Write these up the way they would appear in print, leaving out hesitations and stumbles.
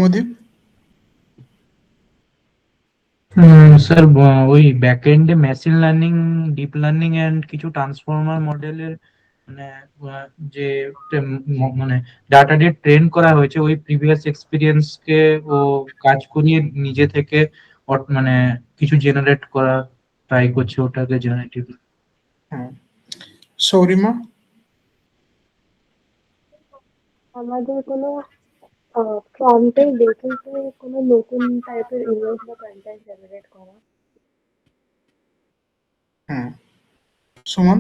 মদীপ sir ওই ব্যাকএন্ডে machine learning, deep learning and কিছু ট্রান্সফর্মার মডেলের মানে যে মানে ডাটা দিয়ে ট্রেন করা হয়েছে ওই প্রিভিয়াস এক্সপিরিয়েন্স কে ও কাজ করিয়ে নিজে থেকে মানে কিছু জেনারেট করা ট্রাই করছে, ওটাকে জেনারেটিভ। সৌরিমা আমাদের কোনো প্রম্পটের বেসিসে কোনো নতুন টাইপের ইমেজ বা কন্টেন্ট জেনারেট করা। সুমন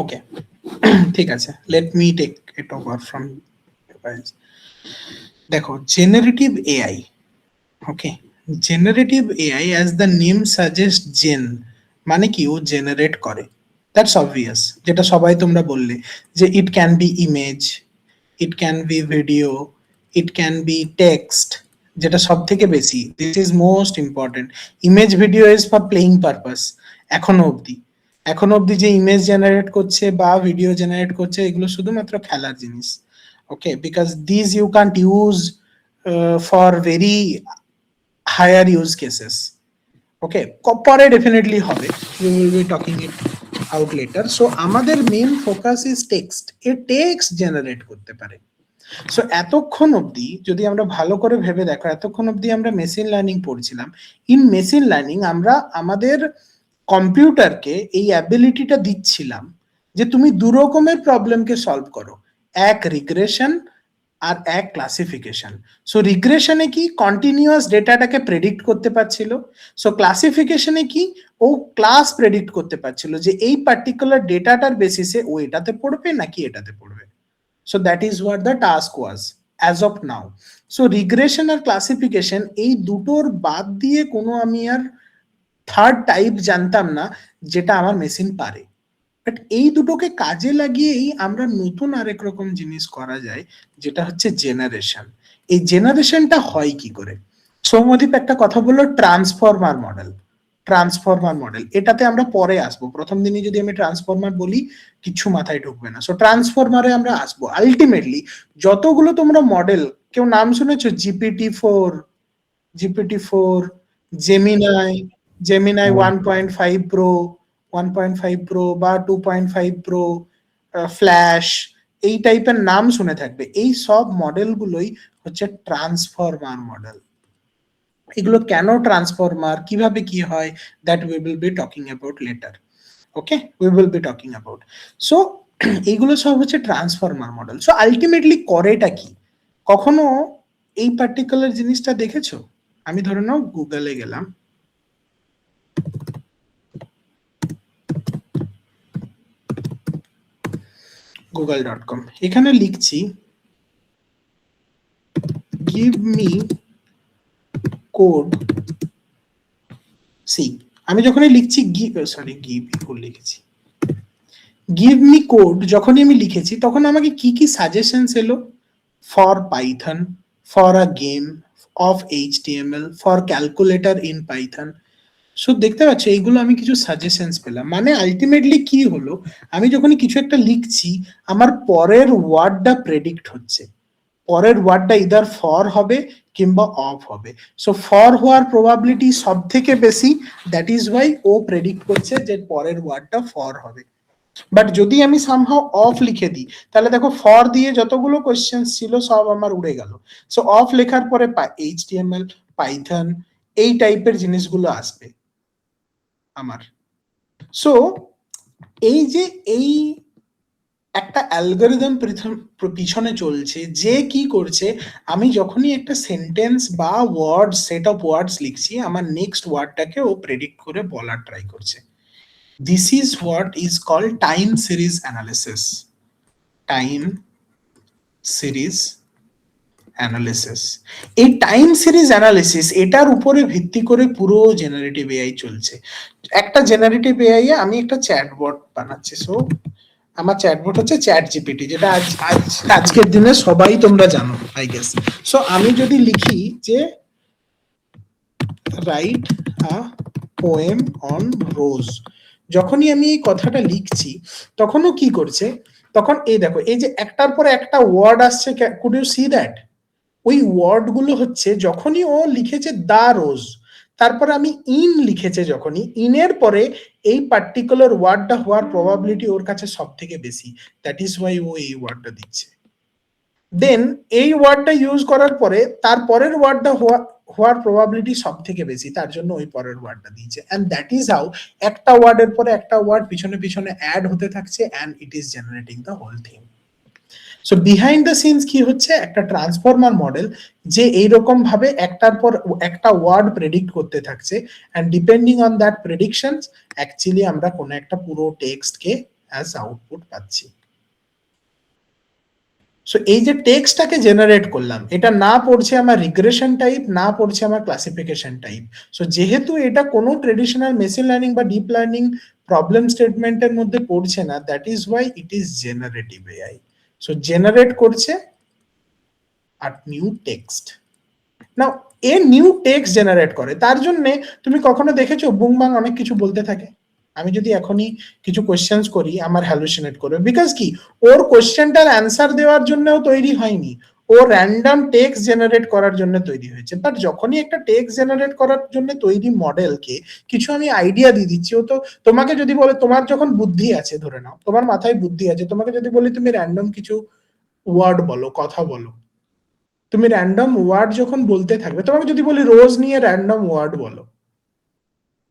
ওকে ঠিক আছে, let me take it over from guys. দেখো, generative AI, okay, generative AI as the name suggest Gen মানে কি ও জেনারেট করে, দ্যাটস অবভিয়াস, যেটা সবাই তোমরা বললে যে it can be image, it can be video, it can be text, যেটা সব থেকে বেশি, this is most important. Image video is for playing purpose. এখনো অবধি যে ইমেজ জেনারেট করছে বা ভিডিও জেনারেট করছে এগুলো শুধুমাত্র খেলার জিনিস, okay, because this you can't use for very higher use cases, okay, পরে ডেফিনেটলি হবে, we will be talking it out later. So আমাদের main focus is text, A text generate করতে পারে। সো এতক্ষণ অবধি যদি আমরা ভালো করে ভেবে দেখো, এতক্ষণ অবধি আমরা মেশিন লার্নিং পড়ছিলাম। ইন মেশিন লার্নিং আমরা আমাদের কম্পিউটারকে এই অ্যাবিলিটিটা দিচ্ছিলাম যে তুমি দু রকমের প্রবলেমকে সলভ করো, এক রিগ্রেশন আর এক ক্লাসিফিকেশন। সো রিগ্রেশনে কি কন্টিনিউয়াস ডেটাটাকে প্রেডিক্ট করতে পারছিল, সো ক্লাসিফিকেশনে কি ও ক্লাস প্রেডিক্ট করতে পারছিল যে এই পার্টিকুলার ডেটাটার বেসিসে ও এটাতে পড়বে নাকি এটাতে পড়বে। So that is what the task was as of now. So regression R classification এই দুটোর বাদ দিয়ে কোনো আমি আর থার্ড টাইপ জানতাম না যেটা আমার মেশিন পারে, বাট এই দুটোকে কাজে লাগিয়েই আমরা নতুন আরেক রকম জিনিস করা যায়, যেটা হচ্ছে জেনারেশন। এই জেনারেশনটা হয় কি করে? সৌম্যদীপ একটা কথা বললো ট্রান্সফরমার মডেল। ট্রান্সফরমার মডেল এটাতে আমরা পরে আসবো, প্রথম দিনই যদি আমি ট্রান্সফরমার বলি কিছু মাথায় ঢুকবে না। সো ট্রান্সফরমারে আমরা আসবো। আলটিমেটলি যতগুলো তোমরা মডেল, কেউ নাম শুনেছো? জিপিটি-4, জিপিটি-4, জেমিনাই, জেমিনাই 1.5 প্রো, 1.5 প্রো বা 2.5 প্রো, ফ্ল্যাশ, এই টাইপের নাম শুনে থাকবে। এই সব মডেলগুলোই হচ্ছে ট্রান্সফরমার মডেল। এগুলো কেন ট্রান্সফরমার, কিভাবে কি হয়, that we will be talking about letter, okay, we will be talking about. So এইগুলো সব হচ্ছে ট্রান্সফরমার মডেল। সো আলটিমেটলি করেটা কি? কখনো এই পার্টিকুলার জিনিসটা দেখেছো? আমি ধরে নাও গুগলে গেলাম, google.com, এখানে লিখছি give me code, সি, আমি যখনই লিখছি give me code, যখনই আমি লিখেছি তখন আমাকে কি কি সাজেশনস এলো? For Python, for a game, of HTML, for calculator in Python. So দেখতে পাচ্ছ এইগুলো আমি কিছু সাজেশনস পেলাম। মানে আলটিমেটলি কি হলো, আমি যখনই কিছু একটা লিখছি আমার পরের ওয়ার্ডটা প্রেডিক্ট হচ্ছে, পরের ওয়ার্ডটা ইদার ফর হবে কিংবা অফ হবে। সো ফর হওয়ার প্রবাবিলিটি সব থেকে বেশি, দ্যাট ইজ ওয়াই ও প্রেডিক্ট করছে যে পরের ওয়ার্ডটা ফর হবে। বাট যদি আমি সামহাও অফ লিখে দিই তাহলে দেখো ফর দিয়ে যতগুলো কোয়েশ্চেন ছিল সব আমার উড়ে গেল। সো অফ লেখার পরে HTML, পাইথন, এই টাইপের জিনিসগুলো আসবে আমার। সো এই যে এই একটা অ্যালগরিদম পিছনে চলছে, যে কি করছে, আমি যখনই একটা সেন্টেন্স বা ওয়ার্ড, সেট অফ ওয়ার্ডস লিখছি আমার নেক্সট ওয়ার্ডটাকে ও প্রেডিক্ট করে বলার ট্রাই করছে। This is what is called time series analysis. Time series analysis, এই টাইম সিরিজ অ্যানালিসিস এটার উপরে ভিত্তি করে পুরো জেনারেটিভ এআই চলছে। একটা জেনারেটিভ এআই এ আমি একটা চ্যাটবট বানাচ্ছি। সো আমার চ্যাটবট হচ্ছে চ্যাট জিপিটি, যেটা আজকের দিনে সবাই তোমরা জানো আই গেস। সো আমি যদি লিখি যে রাইট আ পোয়েম অন রোজ। যখনই আমি এই কথাটা লিখছি তখনও কি করছে, তখন এই দেখো এই যে একটার পর একটা ওয়ার্ড আসছে, কুড ইউ সি দ্যাট? ওই ওয়ার্ড গুলো হচ্ছে যখনই ও লিখেছে দা রোজ, তারপরে আমি ইন লিখেছে, যখনই ইনের পরে এই পার্টিকুলার ওয়ার্ডটা হওয়ার প্রবাবিলিটি ওর কাছে সব থেকে বেশি, দ্যাট ইজ ওয়াই ও এই ওয়ার্ডটা দিচ্ছে। দেন এই ওয়ার্ডটা ইউজ করার পরে তারপরের ওয়ার্ডটা হওয়ার প্রবাবিলিটি সব থেকে বেশি, তার জন্য ওই পরের ওয়ার্ডটা দিয়েছে। এন্ড দ্যাট ইজ হাউ একটা ওয়ার্ডের পরে একটা ওয়ার্ড পিছনে পিছনে অ্যাড হতে থাকছে, and it is generating the whole thing. So behind the scenes কি হচ্ছে, একটা ট্রান্সফর্মার মডেল যে এইরকম ভাবে একটার পর একটা ওয়ার্ড প্রেডিক্ট করতে থাকছে, and depending on that predictions actually আমরা কোনো একটা পুরো টেক্সটকে অ্যাজ আউটপুট পাচ্ছি। সো এই যে টেক্সটটাকে জেনারেট করলাম, এটা না পড়ছে আমার রিগ্রেশন টাইপ, না পড়ছে আমার ক্লাসিফিকেশন টাইপ। সো যেহেতু এটা কোনো ট্রেডিশনাল মেশিন লার্নিং বা ডিপ লার্নিং প্রবলেম স্টেটমেন্টের মধ্যে পড়ছে না, that is why it is generative AI. So generate করছে আর new text. Now a new text generate করে, তার জন্য তুমি কখনো দেখেছো বুংবাং অনেক কিছু বলতে থাকে? আমি যদি এখনই কিছু কোশ্চেন্স করি আমার হ্যালুসিনেট করবে, বিকজ কি ওর কোশ্চেনটার অ্যান্সার দেওয়ার জন্যও তৈরি হয়নি, ও র্যান্ডম টেক্সট জেনারেট করার জন্য তৈরি হয়েছে। বাট যখনই একটা টেক্সট জেনারেট করার জন্য তৈরি মডেলকে কিছু আমি আইডিয়া দিয়ে দিচ্ছি, ও তো তোমাকে যদি বলে, তোমার যখন বুদ্ধি আছে, ধরে নাও তোমার মাথায় বুদ্ধি আছে, তোমাকে যদি বলি তুমি র্যান্ডম কিছু ওয়ার্ড বলো, কথা বলো, তুমি র্যান্ডম ওয়ার্ড যখন বলতে থাকবে, তোমাকে যদি বলি রোজ নিয়ে র্যান্ডম ওয়ার্ড বলো,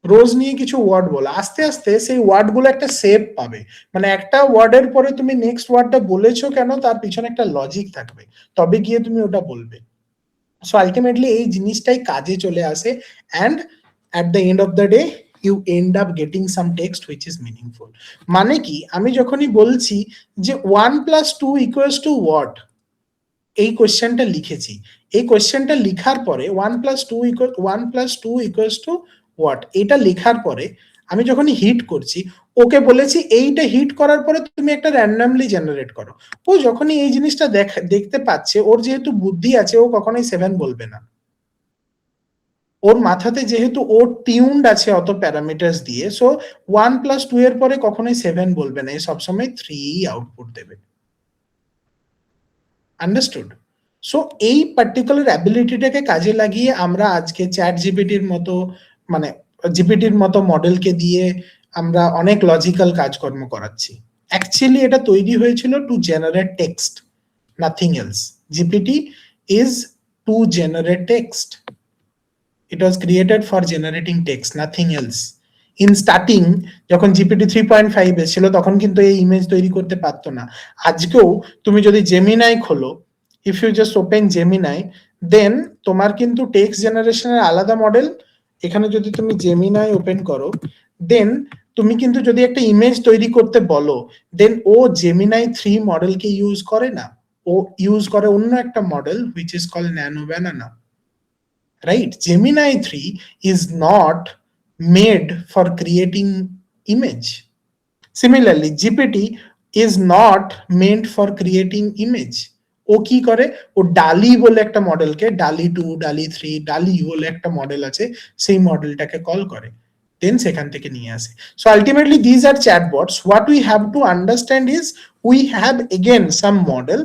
রোজ নিয়ে কিছু ওয়ার্ড বলো, আস্তে আস্তে সেই ওয়ার্ড গুলো একটা শেপ পাবে। মানে একটা ওয়ার্ডের পরে তুমি নেক্সট ওয়ার্ডটা বলেছো কেন, তার পিছনে একটা লজিক থাকবে, তবে গিয়ে তুমি ওটা বলবে। সো আলটিমেটলি এই জিনিসটাই কাজে চলে আসে, and at the end of the day you end up getting some text which is meaningful. মানে কি, আমি যখনই বলছি যে 1+2 ইকুয়ালস টু হোয়াট, এই কোশ্চেনটা লিখেছি, এই কোশ্চেনটা লিখার পরে 1+2 ইকুয়ালস টু হোয়াট, এটা লেখার পরে আমি যখনই হিট করছি, ওকে বলেছি এইটা হিট করার পরে তুমি একটা র্যান্ডমলি জেনারেট করো। ও যখনই এই জিনিসটা দেখতে পাচ্ছে, ওর যেহেতু বুদ্ধি আছে, ও কখনোই 7 বলবে না। ওর মাথাতে যেহেতু ওর টিউনড আছে অত প্যারামিটার্স দিয়ে, সো 1+2 এর পরে কখনোই 7 বলবে না, সবসময় 3 আউটপুট দেবে। আন্ডারস্টুড? সো এই পার্টিকুলার অ্যাবিলিটিটাকে কাজে লাগিয়ে আমরা আজকে চ্যাট জিপিটির মতো, মানে জিপিটির মতো মডেলকে দিয়ে আমরা অনেক লজিক্যাল কাজকর্ম করাচ্ছি। অ্যাকচুয়ালি এটা তৈরি হয়েছিল to generate text, nothing else. GPT is to generate text, it was created for generating text, nothing else. In starting যখন জিপিটি 3.5 এসেছিল তখন কিন্তু এই ইমেজ তৈরি করতে পারতো না। আজকেও তুমি যদি জেমিনাই খোলো, if you just open Gemini, then তোমার কিন্তু টেক্সট জেনারেশনের আলাদা মডেল, এখানে যদি তুমি জেমিনাই ওপেন করো, দেন তুমি কিন্তু যদি একটা ইমেজ তৈরি করতে বলো, দেন ও জেমিনাই 3 মডেলকে ইউজ করে না, ও ইউজ করে অন্য একটা model which is called nano banana. Right? Gemini 3 is not made for creating image. Similarly, GPT is not meant for creating image. ও কি করে, ও ডালি বলে একটা মডেলকে, ডালি 2, ডালি 3, ডালি বলে একটা মডেল আছে, সেই মডেলটাকে কল করে, দেন সেখান থেকে নিয়ে আসে। So ultimately this are chatbots. What we have to understand is we have again some model.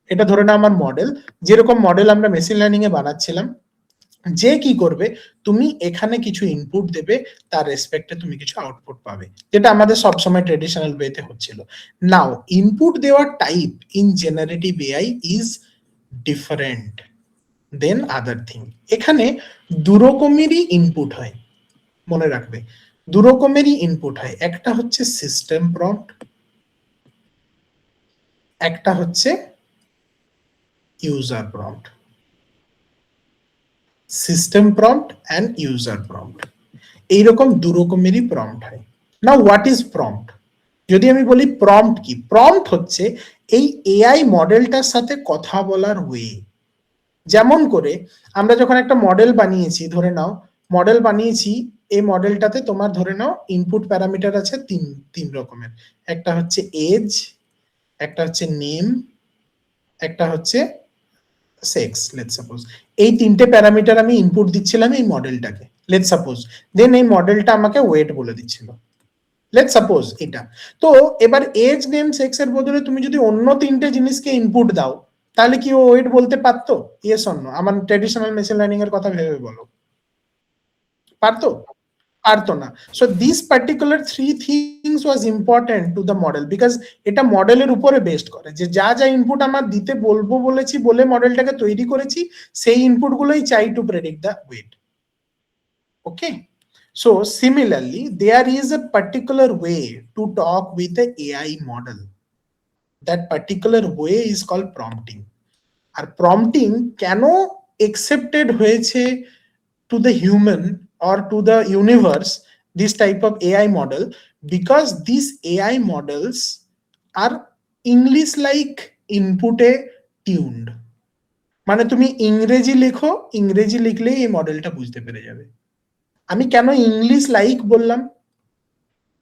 এটা ধরে না আমার মডেল, যেরকম মডেল আমরা মেশিন লার্নিং এ বানাচ্ছিলাম, যে কি করবে, তুমি এখানে কিছু ইনপুট দেবে, তার রেসপেক্টে তুমি কিছু আউটপুট পাবে, যেটা আমাদের সবসময় ট্রেডিশনাল ওয়েতে হচ্ছিল। নাও ইনপুট দেওয়ার type in generative AI is different then other thing. এখানে দু রকমেরই ইনপুট হয়, মনে রাখবে, দু রকমেরই ইনপুট হয়। একটা হচ্ছে সিস্টেম প্রম্পট, একটা হচ্ছে user prompt. System prompt and user prompt, এইরকম দু রকমেরই প্রম্পট হয়। নাও হোয়াট ইজ প্রম্পট? যদি আমি বলি প্রম্পট কি, প্রম্পট হচ্ছে এই এআই মডেলটার সাথে কথা বলার ওয়ে। যেমন করে আমরা যখন একটা মডেল বানিয়েছি, ধরে নাও মডেল বানিয়েছি, এই মডেলটাতে তোমার ধরে নাও ইনপুট প্যারামিটার আছে তিন রকমের, একটা হচ্ছে এজ, একটা হচ্ছে নেম, একটা হচ্ছে সেক্স, লেটস সাপোজ। এই তিনটে প্যারামিটার আমি ইনপুট দিচ্ছিলাম এই মডেলটাকে। লেটস সাপোজ, দেন এই মডেলটা আমাকে ওয়েট বলে দিচ্ছিল, লেটস সাপোজ এটা। তো এবার এজ, নেম, সেক্স এর বদলে তুমি যদি অন্য তিনটে জিনিসকে ইনপুট দাও, তাহলে কি ও ওয়েট বলতে পারতো? Yes or no? আমার ট্র্যাডিশনাল মেশিন লার্নিং এর কথা ভেবে বলো, পারতো? পারতো না। So this particular three things was important to the model, because এটা মডেলের উপরে বেস্ট করে, যে যা যা ইনপুট আমার দিতে বলবো বলেছি বলে মডেলটাকে তৈরি করেছি, সেই ইনপুট গুলোই চাই to predict the weight. Okay, so similarly there is a particular way to talk with a AI model. That particular way is called prompting. আর প্রম্পটিং কেন accepted হয়েছে to the human or to the universe, this type of AI model, because these AI models are English like input A tuned. মানে তুমি ইংরেজি লেখো, ইংরেজি লিখলেই এই মডেলটা বুঝতে পেরে যাবে। আমি কেন ইংলিশ লাইক বললাম,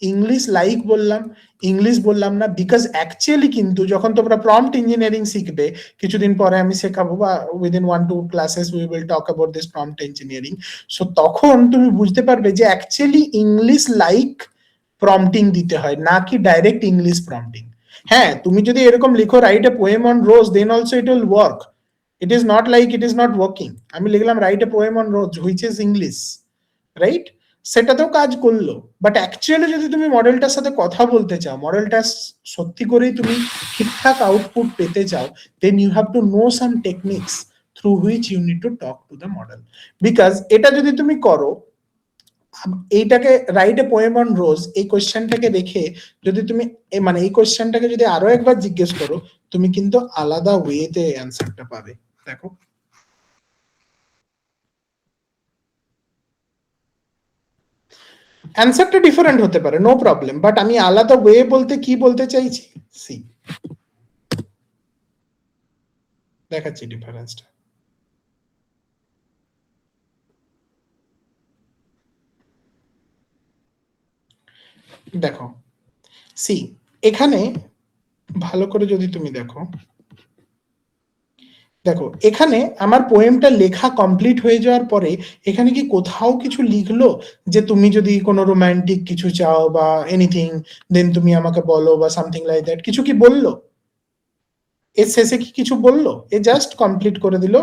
ইংলিশ লাইক বললাম, ইংলিশ বললাম না, বিকজ অ্যাকচুয়ালি কিন্তু যখন তোমরা প্রম্পট ইঞ্জিনিয়ারিং শিখবে, কিছুদিন পরে আমি শেখাবো, বা within 1-2 classes we will talk about this prompt engineering. So তখন তুমি বুঝতে পারবে যে অ্যাকচুয়ালি ইংলিশ লাইক প্রম্পটিং দিতে হয়, না কি ডাইরেক্ট ইংলিশ প্রম্পটিং। হ্যাঁ, তুমি যদি এরকম লিখো write a poem on rose, then also it will work. It is not like it is not working. আমি লিখলাম write a poem on rose which is English, right? সেটাতেও কাজ করলো, বাট অ্যাকচুয়ালি যদি তুমি মডেলটার সাথে কথা বলতে চাও, মডেলটা সত্যি করেই তুমি ঠিকঠাক আউটপুট পেতে চাও, then you have to know some techniques through which you need to talk to the model. Because এটা যদি তুমি করো, এইটাকে write a poem on rose, এই কোয়েশ্চেনটাকে রেখে যদি তুমি মানে এই কোয়েশ্চেনটাকে যদি আরো একবার জিজ্ঞেস করো, তুমি কিন্তু আলাদা ওয়েতে অ্যান্সারটা পাবে। দেখো, অ্যান্সারটা ডিফারেন্ট হতে পারে, নো প্রবলেম, বাট আমি আলাদা ওয়ে বলতে কি বলতে চাইছি, সি দেখাচ্ছি ডিফারেন্সটা। দেখো, সি এখানে ভালো করে যদি তুমি দেখো, দেখো এখানে আমার পোয়েমটা লেখা কমপ্লিট হয়ে যাওয়ার পরে এখানে কি কোথাও কিছু লিখলো যে তুমি যদি কোনো রোমান্টিক কিছু চাও বা এনিথিং, দেন তুমি আমাকে বলো, বা সামথিং লাইক দ্যাট, কিছু কি বললো? এর শেষে কি কিছু বললো? এ জাস্ট কমপ্লিট করে দিল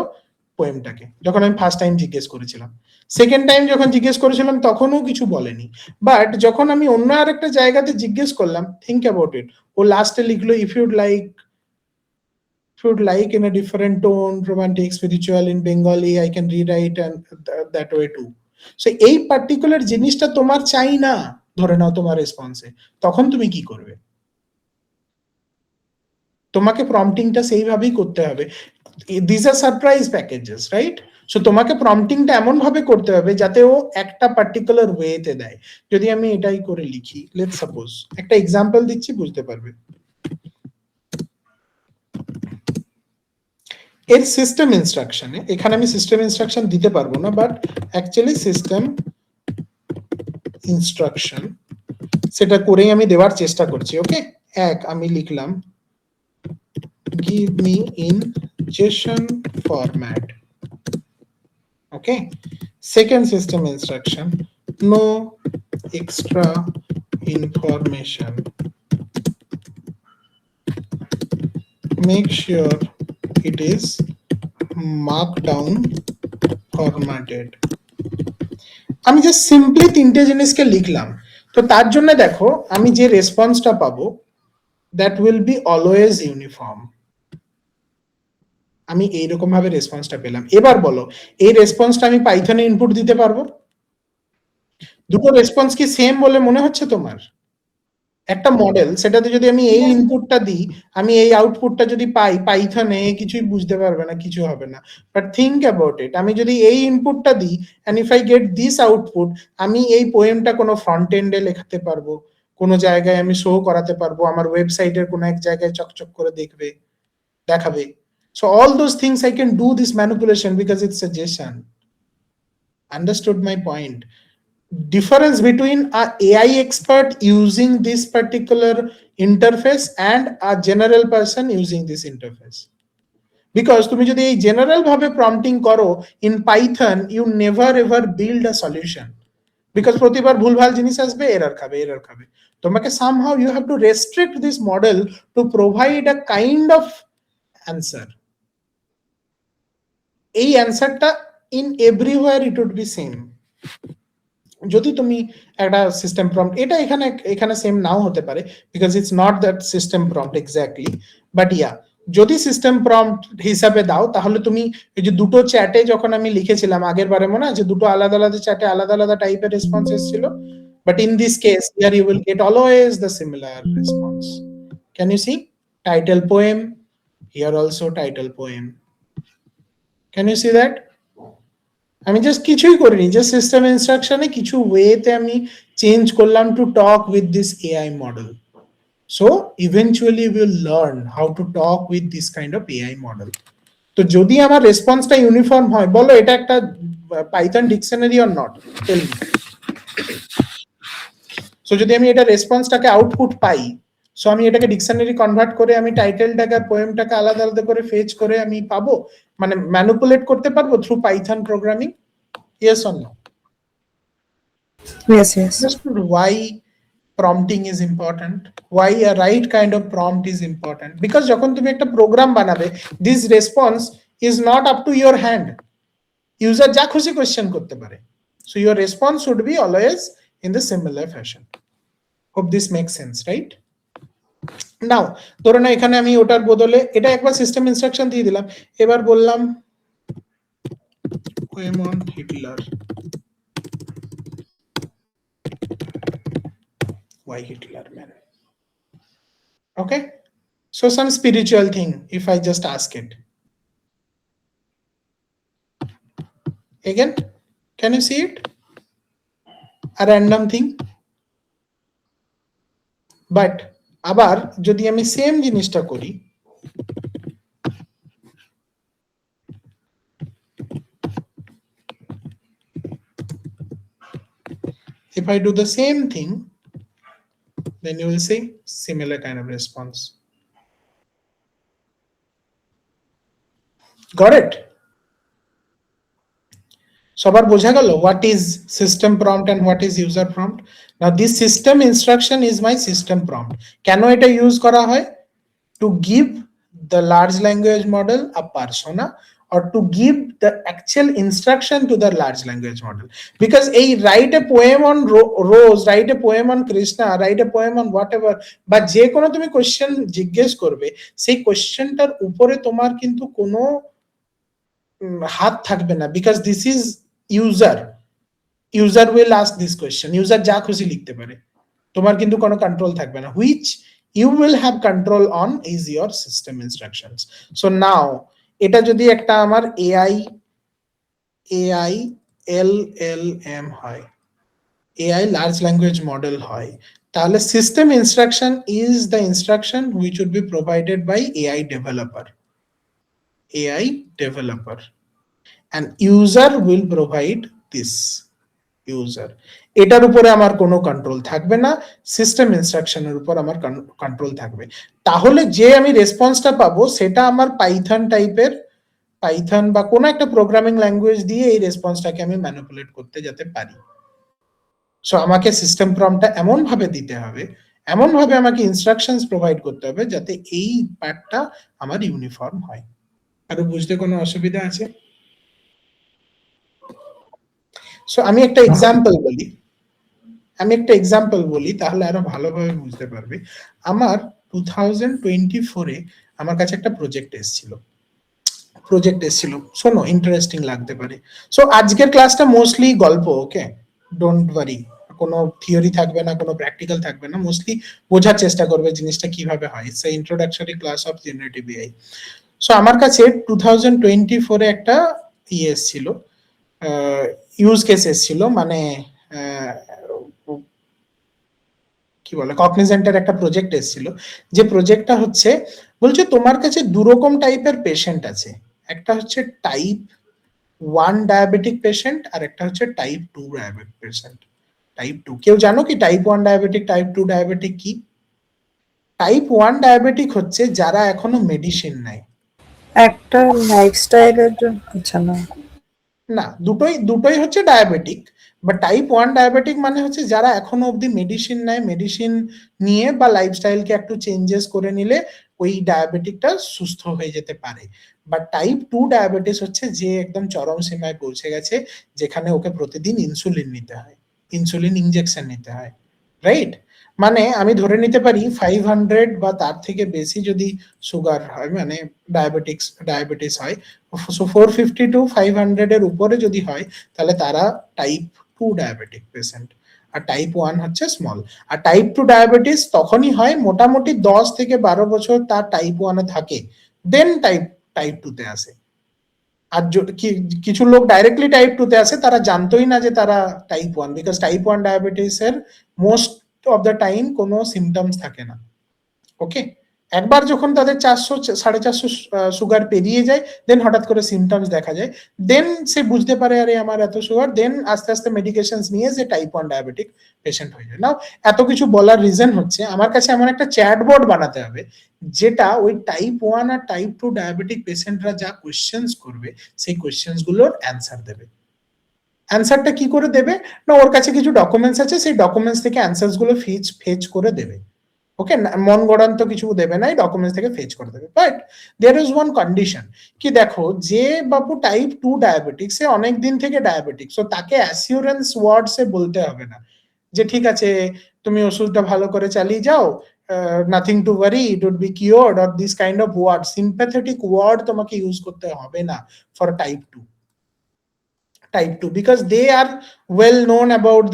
পোয়েমটাকে, যখন আমি ফার্স্ট টাইম জিজ্ঞেস করেছিলাম। সেকেন্ড টাইম যখন জিজ্ঞেস করেছিলাম তখনও কিছু বলেনি, বাট যখন আমি অন্য আরেকটা জায়গাতে জিজ্ঞেস করলাম, থিঙ্ক অ্যাবাউট ইট, ও লাস্টে লিখলো if you'd like, should like in a different tone, romantic, spiritual in Bengali, I can rewrite and that way too. So এই পার্টিকুলার জিনিসটা তোমার চাই না, ধরে নাও তোমার রেসপন্সে, তখন তুমি কি করবে? তোমাকে প্রম্পটিংটা সেইভাবেই করতে হবে। This are surprise packages, right? So তোমাকে প্রম্পটিংটা এমন ভাবে করতে হবে যাতে ও একটা পার্টিকুলার ওয়েতে দেয়। যদি আমি এটাই করে লিখি, লেটস সাপোজ, একটা এক্সাম্পল দিচ্ছি, বুঝতে পারবে। এর সিস্টেম ইনস্ট্রাকশনে, এখানে আমি সিস্টেম ইনস্ট্রাকশন দিতে পারবো না, বাট অ্যাকচুয়ালি সিস্টেম ইনস্ট্রাকশন সেটা করেই আমি দেওয়ার চেষ্টা করছি। ওকে, আমি লিখলাম give me in JSON format. Okay, second system instruction, no extra information, make sure it is markdown formatted. আমি জাস্ট সিম্পলি তিনটে জিনিসকে লিখলাম, তো তার জন্য দেখো আমি যে রেসপন্সটা পাবো that will be always uniform. আমি এইরকম ভাবে রেসপন্সটা পেলাম। এবার বলো, এই রেসপন্সটা আমি পাইথনে ইনপুট দিতে পারবো? দুটো রেসপন্স কি সেম বলে মনে হচ্ছে তোমার? একটা মডেল, সেটাতে যদি আমি এই ইনপুটটা দিই, আমি এই আউটপুটটা যদি পাই, পাইথনে কিছুই বুঝতে পারবে না, কিছু হবে না। বাট থিঙ্ক অ্যাবাউট ইট, আমি যদি এই ইনপুটটা দিই and if I get this output, আমি এই পোয়েমটা কোনো ফ্রন্ট এন্ডে লেখাতে পারবো, কোনো জায়গায় আমি শো করাতে পারবো, আমার ওয়েবসাইটের কোনো এক জায়গায় চকচক করে দেখাবে। So all those things I can do this manipulation because it's a JSON. Understood my point? Difference between a AI expert using this particular interface and a general person using this interface. Because তুমি যদি এই general ভাবে prompting করো in Python, you never ever build a solution, because প্রতিবার ভুলভাল জিনিস আসবে, error খাবে। তোমাকে somehow you have to restrict this model to provide a kind of answer. এই অ্যান্সারটা in everywhere it would be same. যদি তুমি একটা সিস্টেম প্রম্পট, এটা এখানে সেম নাও হতে পারে because it's not that system prompt exactly, but yeah যদি সিস্টেম প্রম্পট হিসাবে দাও তাহলে তুমি এই যে দুটো চ্যাটে যখন আমি লিখেছিলাম আগের বারে মনে আছে, দুটো আলাদা আলাদা চ্যাটে আলাদা আলাদা টাইপের রেসপন্স এসেছিল, but in this case here you will get always the similar response. Can you see title poem, here also title poem. Can you see that? আমি জাস্ট কিছুই করিনি, জাস্ট সিস্টেম ইনস্ট্রাকশনে কিছু ওয়েতে আমি চেঞ্জ করলাম to talk with this AI model. So eventually will learn how to talk with this kind of AI model. তো যদি আমার রেসপন্সটা ইউনিফর্ম হয়, বলো এটা একটা Python dictionary or not, tell me. So যদি আমি এটা রেসপন্সটাকে আউটপুট পাই, সো আমি এটাকে ডিকশনারি কনভার্ট করে আমি টাইটেলটাকে আর পোয়েমটাকে আলাদা আলাদা করে ফেচ করে আমি পাবো, মানে ম্যানিপুলেট করতে পারবো through Python programming? Yes or no? Yes. Understood why prompting is important, why a right kind of prompt is important? Because যখন তুমি একটা প্রোগ্রাম বানাবে, this response is not up to your hand. User যা খুশি question করতে পারে, so your response should be always in the similar fashion. Hope this makes sense, right? Now ধরো না এখানে আমি ওটার বদলে এটা একবার সিস্টেম ইনস্ট্রাকশন দিয়ে দিলাম, এবার বললাম poem on Hitler. Why Hitler, man? Okay, so some spiritual thing, if I just ask it again, can you see it? A random thing. But আবার যদি আমি সেম জিনিসটা করি, if I do the same thing, then you will see similar kind of response. Got it? সবার বোঝা গেল what is system prompt and what is user prompt? Now this system instruction is my system prompt. কেন এটা use করা হয়? To give the large language model a persona, or to give the actual instruction to the large language model. Because a write a poem on Rose, write a poem on Krishna, write a poem on whatever, but যে কোনো তুমি question জিজ্ঞেস করবে, সেই কোশ্চেনটার উপরে তোমার কিন্তু কোনো হাত থাকবে না, because this is user will ask this question, user যা খুশি লিখতে পারে, তোমার কিন্তু কোনো কন্ট্রোল থাকবে না, which you will have control on is your system instructions. So now এটা যদি একটা আমার এআই এলএলএম হয়, এআই লার্জ ল্যাঙ্গুয়েজ মডেল হয়, তাহলে system instruction is the instruction which would be provided by AI developer, and user will provide this user. এটার উপরে আমার কোনো কন্ট্রোল থাকবে না, সিস্টেম ইনস্ট্রাকশনের উপর আমার কন্ট্রোল থাকবে। তাহলে যে আমি রেসপন্সটা পাবো সেটা আমার পাইথন টাইপের, পাইথন বা কোনো একটা প্রোগ্রামিং ল্যাঙ্গুয়েজ দিয়ে এই রেসপন্সটাকে আমি ম্যানিপুলেট করতে যেতে পারি। সো আমাকে সিস্টেম প্রম্পটটা এমন ভাবে দিতে হবে, এমন ভাবে আমাকে ইনস্ট্রাকশনস প্রোভাইড করতে হবে যাতে এই পার্টটা আমার ইউনিফর্ম হয়। আরো বুঝতে কোনো অসুবিধা আছে? সো আমি একটা এক্সাম্পল বলি তাহলে আরো ভালোভাবে বুঝতে পারবে। আমার 2024-এ আমার কাছে একটা প্রজেক্ট এসেছিল, শোনো ইন্টারেস্টিং লাগতে পারে। সো আজকের ক্লাসটা মোস্টলি গল্প, ওকে, ডোন্ট ওয়ারি, কোনো থিওরি থাকবে না, কোনো প্র্যাকটিক্যাল থাকবে না, মোস্টলি বোঝার চেষ্টা করবে জিনিসটা কিভাবে হয়। It's a introductionary class of generative AI. So আমার কাছে 2024-এ একটা এসেছিল, ইউজ কেস এসেছিল, মানে কি বলে, কগনিজেন্টের একটা প্রজেক্ট এসেছিল, যে প্রজেক্টটা হচ্ছে বলছে তোমার কাছে দুরকম টাইপের পেশেন্ট আছে, একটা হচ্ছে টাইপ 1 ডায়াবেটিক পেশেন্ট আর একটা হচ্ছে টাইপ 2 ডায়াবেটিক পেশেন্ট। টাইপ 2 কেউ জানো কি টাইপ 1 ডায়াবেটিক, টাইপ 2 ডায়াবেটিক কি? টাইপ 1 ডায়াবেটিক হচ্ছে যারা এখনো মেডিসিন নেয়। একটা লাইফস্টাইলের জন্য, আচ্ছা না, না, দুটোই দুটোই হচ্ছে ডায়াবেটিক, বাট টাইপ 1 ডায়াবেটিক মানে হচ্ছে যারা এখনো অবধি মেডিসিন নেয়, মেডিসিন নিয়ে বা লাইফস্টাইলকে একটু চেঞ্জেস করে নিলে ওই ডায়াবেটিকটা সুস্থ হয়ে যেতে পারে। বাট টাইপ 2 ডায়াবেটিস হচ্ছে যে একদম চরম সীমায় পৌঁছে গেছে, যেখানে ওকে প্রতিদিন ইনসুলিন নিতে হয়, ইনসুলিন ইনজেকশন নিতে হয়, রাইট? মানে আমি ধরে নিতে পারি 500 বা তার থেকে বেশি যদি সুগার হয়, মানে ডায়াবেটিস হয়, সো 450 টু 500 এর উপরে যদি হয়, তাহলে তারা টাইপ 2 ডায়াবেটিক পেশেন্ট। আর টাইপ 1 হচ্ছে স্মল। আর টাইপ 2 ডায়াবেটিস তখনই হয় মোটামুটি 10 থেকে 12 বছর তার টাইপ 1 এ থাকে, দেন টাইপ 2 তে আসে। আর কিছু লোক ডাইরেক্টলি টাইপ 2 তে আসে, তারা জানতোই না যে তারা টাইপ 1, বিকজ টাইপ 1 ডায়াবেটিস এর মোস্ট অফ দ্য টাইম কোনো সিমটমস থাকে না। ওকে, একবার যখন তাদের 400 450 সুগার পেরিয়ে যায়, দেন হঠাৎ করে সিমটমস দেখা যায়, দেন সে বুঝতে পারে আরে আমার এত সুগার, দেন আস্তে আস্তে মেডিকেশনস নিয়ে যে টাইপ 1 ডায়াবেটিক পেশেন্ট হয়ে যায়। নাও এত কিছু বলার রিজন হচ্ছে আমার কাছে এমন একটা চ্যাটবট বানাতে হবে যেটা ওই টাইপ 1 আর টাইপ 2 ডায়াবেটিক পেশেন্টরা যা কোশ্চেন্স করবে সেই কোশ্চেন্স গুলোর অ্যান্সার দেবে। অ্যান্সারটা কি করে দেবে না, ওর কাছে কিছু ডকুমেন্টস আছে, সেই ডকুমেন্টস থেকে অ্যান্সারস গুলো ফেচ করে দেবে। ওকে, মন গড়ান্ত কিছু দেবে না, ডকুমেন্টস থেকে ফেচ করে দেবে। But there is one condition, কি দেখো যে বাবু টাইপ 2 ডায়াবেটিক, সে অনেক দিন থেকে ডায়াবেটিক, সো তাকে অ্যাসিওরেন্স ওয়ার্ডসে বলতে হবে না যে ঠিক আছে তুমি ওষুধটা ভালো করে চালিয়ে যাও, nothing to worry, it would be cured, or this kind of word, sympathetic word তোমাকে ইউজ করতে হবে না for type 2, because they are well known about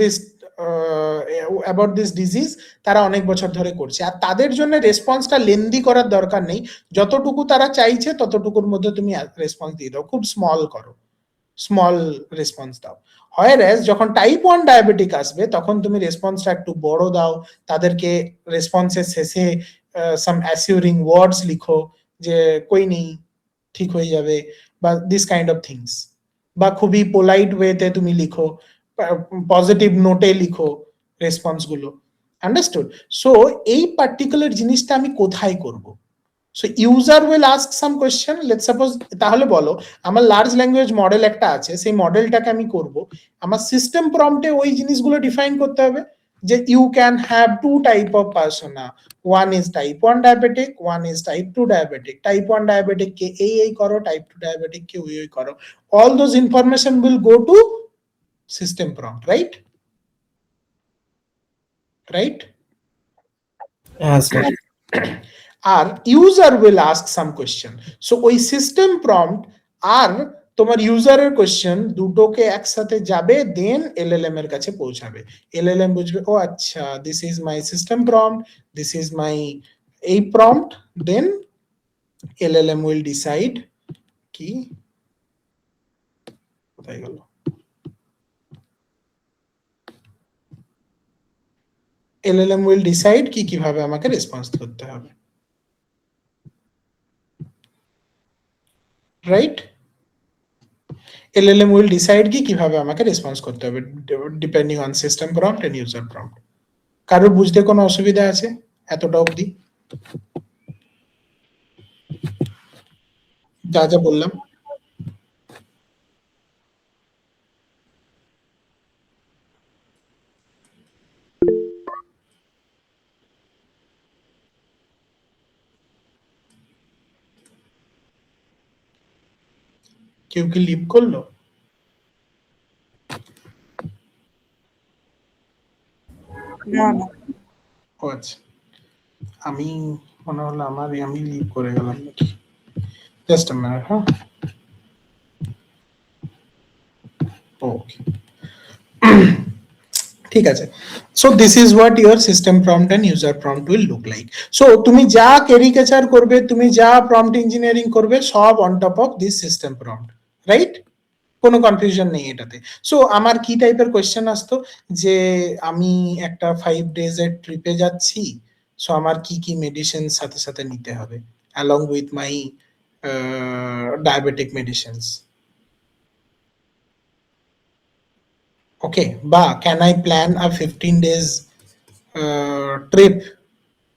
this disease, তারা অনেক বছর ধরে করছে। আর তাদের জন্য রেসপন্সটা লেন্দি করার দরকার নেই, যতটুকু তারা চাইছে ততটুকুর মধ্যে তুমি রেসপন্স দিয়ে দাও, খুব স্মল করো, স্মল রেসপন্স দাও। হয়রাস যখন টাইপ 1 ডায়াবেটিক আসবে তখন তুমি রেসপন্সটা একটু বড় দাও, তাদেরকে রেসপন্সের শেষে সাম অ্যাসিওরিং ওয়ার্ডস লিখো যে কই নেই, ঠিক হয়ে যাবে, বা দিস কাইন্ড অফ থিংস, বা খুবই পোলাইট ওয়েতে তুমি লিখো, পজিটিভ নোটে লিখো রেসপন্স গুলো, আন্ডারস্টুড? সো এই পার্টিকুলার জিনিসটা আমি কোথায় করব? So user will ask some question, let's suppose, তাহলে বলো আমার লার্জ ল্যাঙ্গুয়েজ মডেল একটা আছে, সেই মডেলটাকে আমি করব, আমার সিস্টেম প্রম্পটে ওই জিনিসগুলো ডিফাইন করতে হবে যে you can have two type of persona, one is type 1 diabetic, one is type 2 diabetic, type 1 diabetic কে এই করো, টাইপ 2 ডায়াবেটিক কে ওই করো, all those information will go to system prompt, right? Yes, sir. আর user will ask some question, so ওই system prompt আর তোমার ইউজারের কোয়েশ্চেন দুটোকে একসাথে যাবে, দেন এলএলএম এর কাছে পৌঁছাবে। এলএলএম বুঝবে ও আচ্ছা this is my system prompt, this is my এই prompt, then LLM will decide কি কোথায় গেল, এলএলএম উইল ডিসাইড কি কিভাবে আমাকে রেসপন্স করতে হবে, রাইট? LLM will decide কি কিভাবে আমাকে রেসপন্স করতে হবে depending on system prompt and user prompt. কারোর বুঝতে কোনো অসুবিধা আছে এতটা অবধি যা যা বললাম? কেউ কি লিভ করলো? না না, ও আচ্ছা, আমি মনে হলো আমি লিভ করে গেলাম নাকি, জাস্ট আ মিনিট। হ্যাঁ, ওকে, ঠিক আছে। So this is what your system prompt and user prompt will look like. So তুমি যা ক্যারিকেচার করবে, তুমি যা প্রম্পট ইঞ্জিনিয়ারিং করবে, সব on top of this system prompt, right? কোনো কনফিউশন নেই এটাতে। সো আমার কি টাইপের কোয়েশ্চেন আসতো যে আমি একটা 5 days এর ট্রিপে যাচ্ছি, সো আমার কি কি মেডিসিন সাথে সাথে নিতে হবে along with my diabetic medicines, okay? বা can I plan a 15 days trip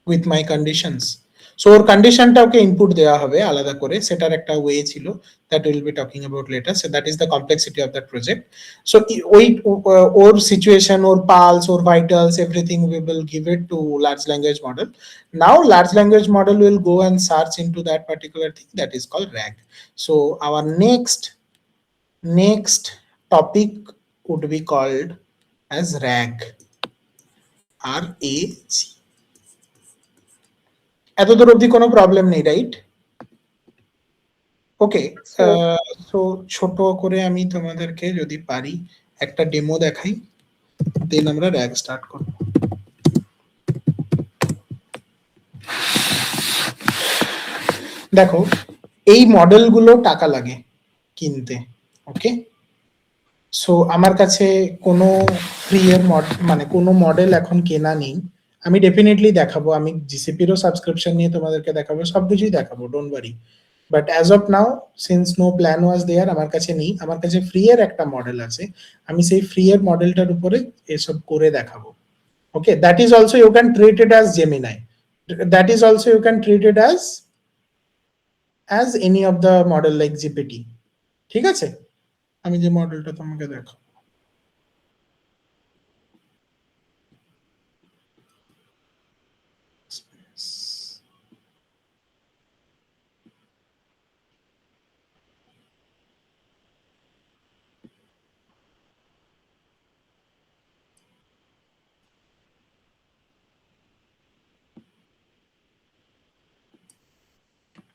with my conditions? So ওর কন্ডিশনটা ওকে ইনপুট দেওয়া হবে আলাদা করে, সেটার একটা ওয়ে ছিল that we'll be talking about later. So that is the complexity of that project. So ওই ওর situation, or pulse, or vitals, everything we will give it to large language model. Now large language model will go and search into that particular thing that is called RAG. So our next topic would be called as RAG. RAG. এতদূর অবধি কোনো problem নেই, right? ওকে, so ছোট করে আমি তোমাদেরকে যদি পারি একটা ডেমো দেখাই, দেন আমরা র্যাগ স্টার্ট করব। দেখো, এই মডেলগুলো টাকা লাগে কিনতে, ওকে? সো আমার কাছে কোনো ফ্রি এর মানে কোনো মডেল এখন কেনা নেই। আমি ডেফিনেটলি দেখাবো, আমি জিসিপিরও সাবস্ক্রিপশন নিয়ে তোমাদেরকে দেখাবো, সবকিছুই দেখাবো, don't worry. But as of now, since no plan was there, আমার কাছে নেই। আমার কাছে ফ্রি এর একটা মডেল আছে, আমি সেই ফ্রি এর মডেলটার উপরে এসব করে দেখাবো। Okay, that is also you can treat it as Gemini, that is also you can treat it as any of the model like GPT. ঠিক আছে, আমি যে মডেলটা তোমাকে দেখাবো,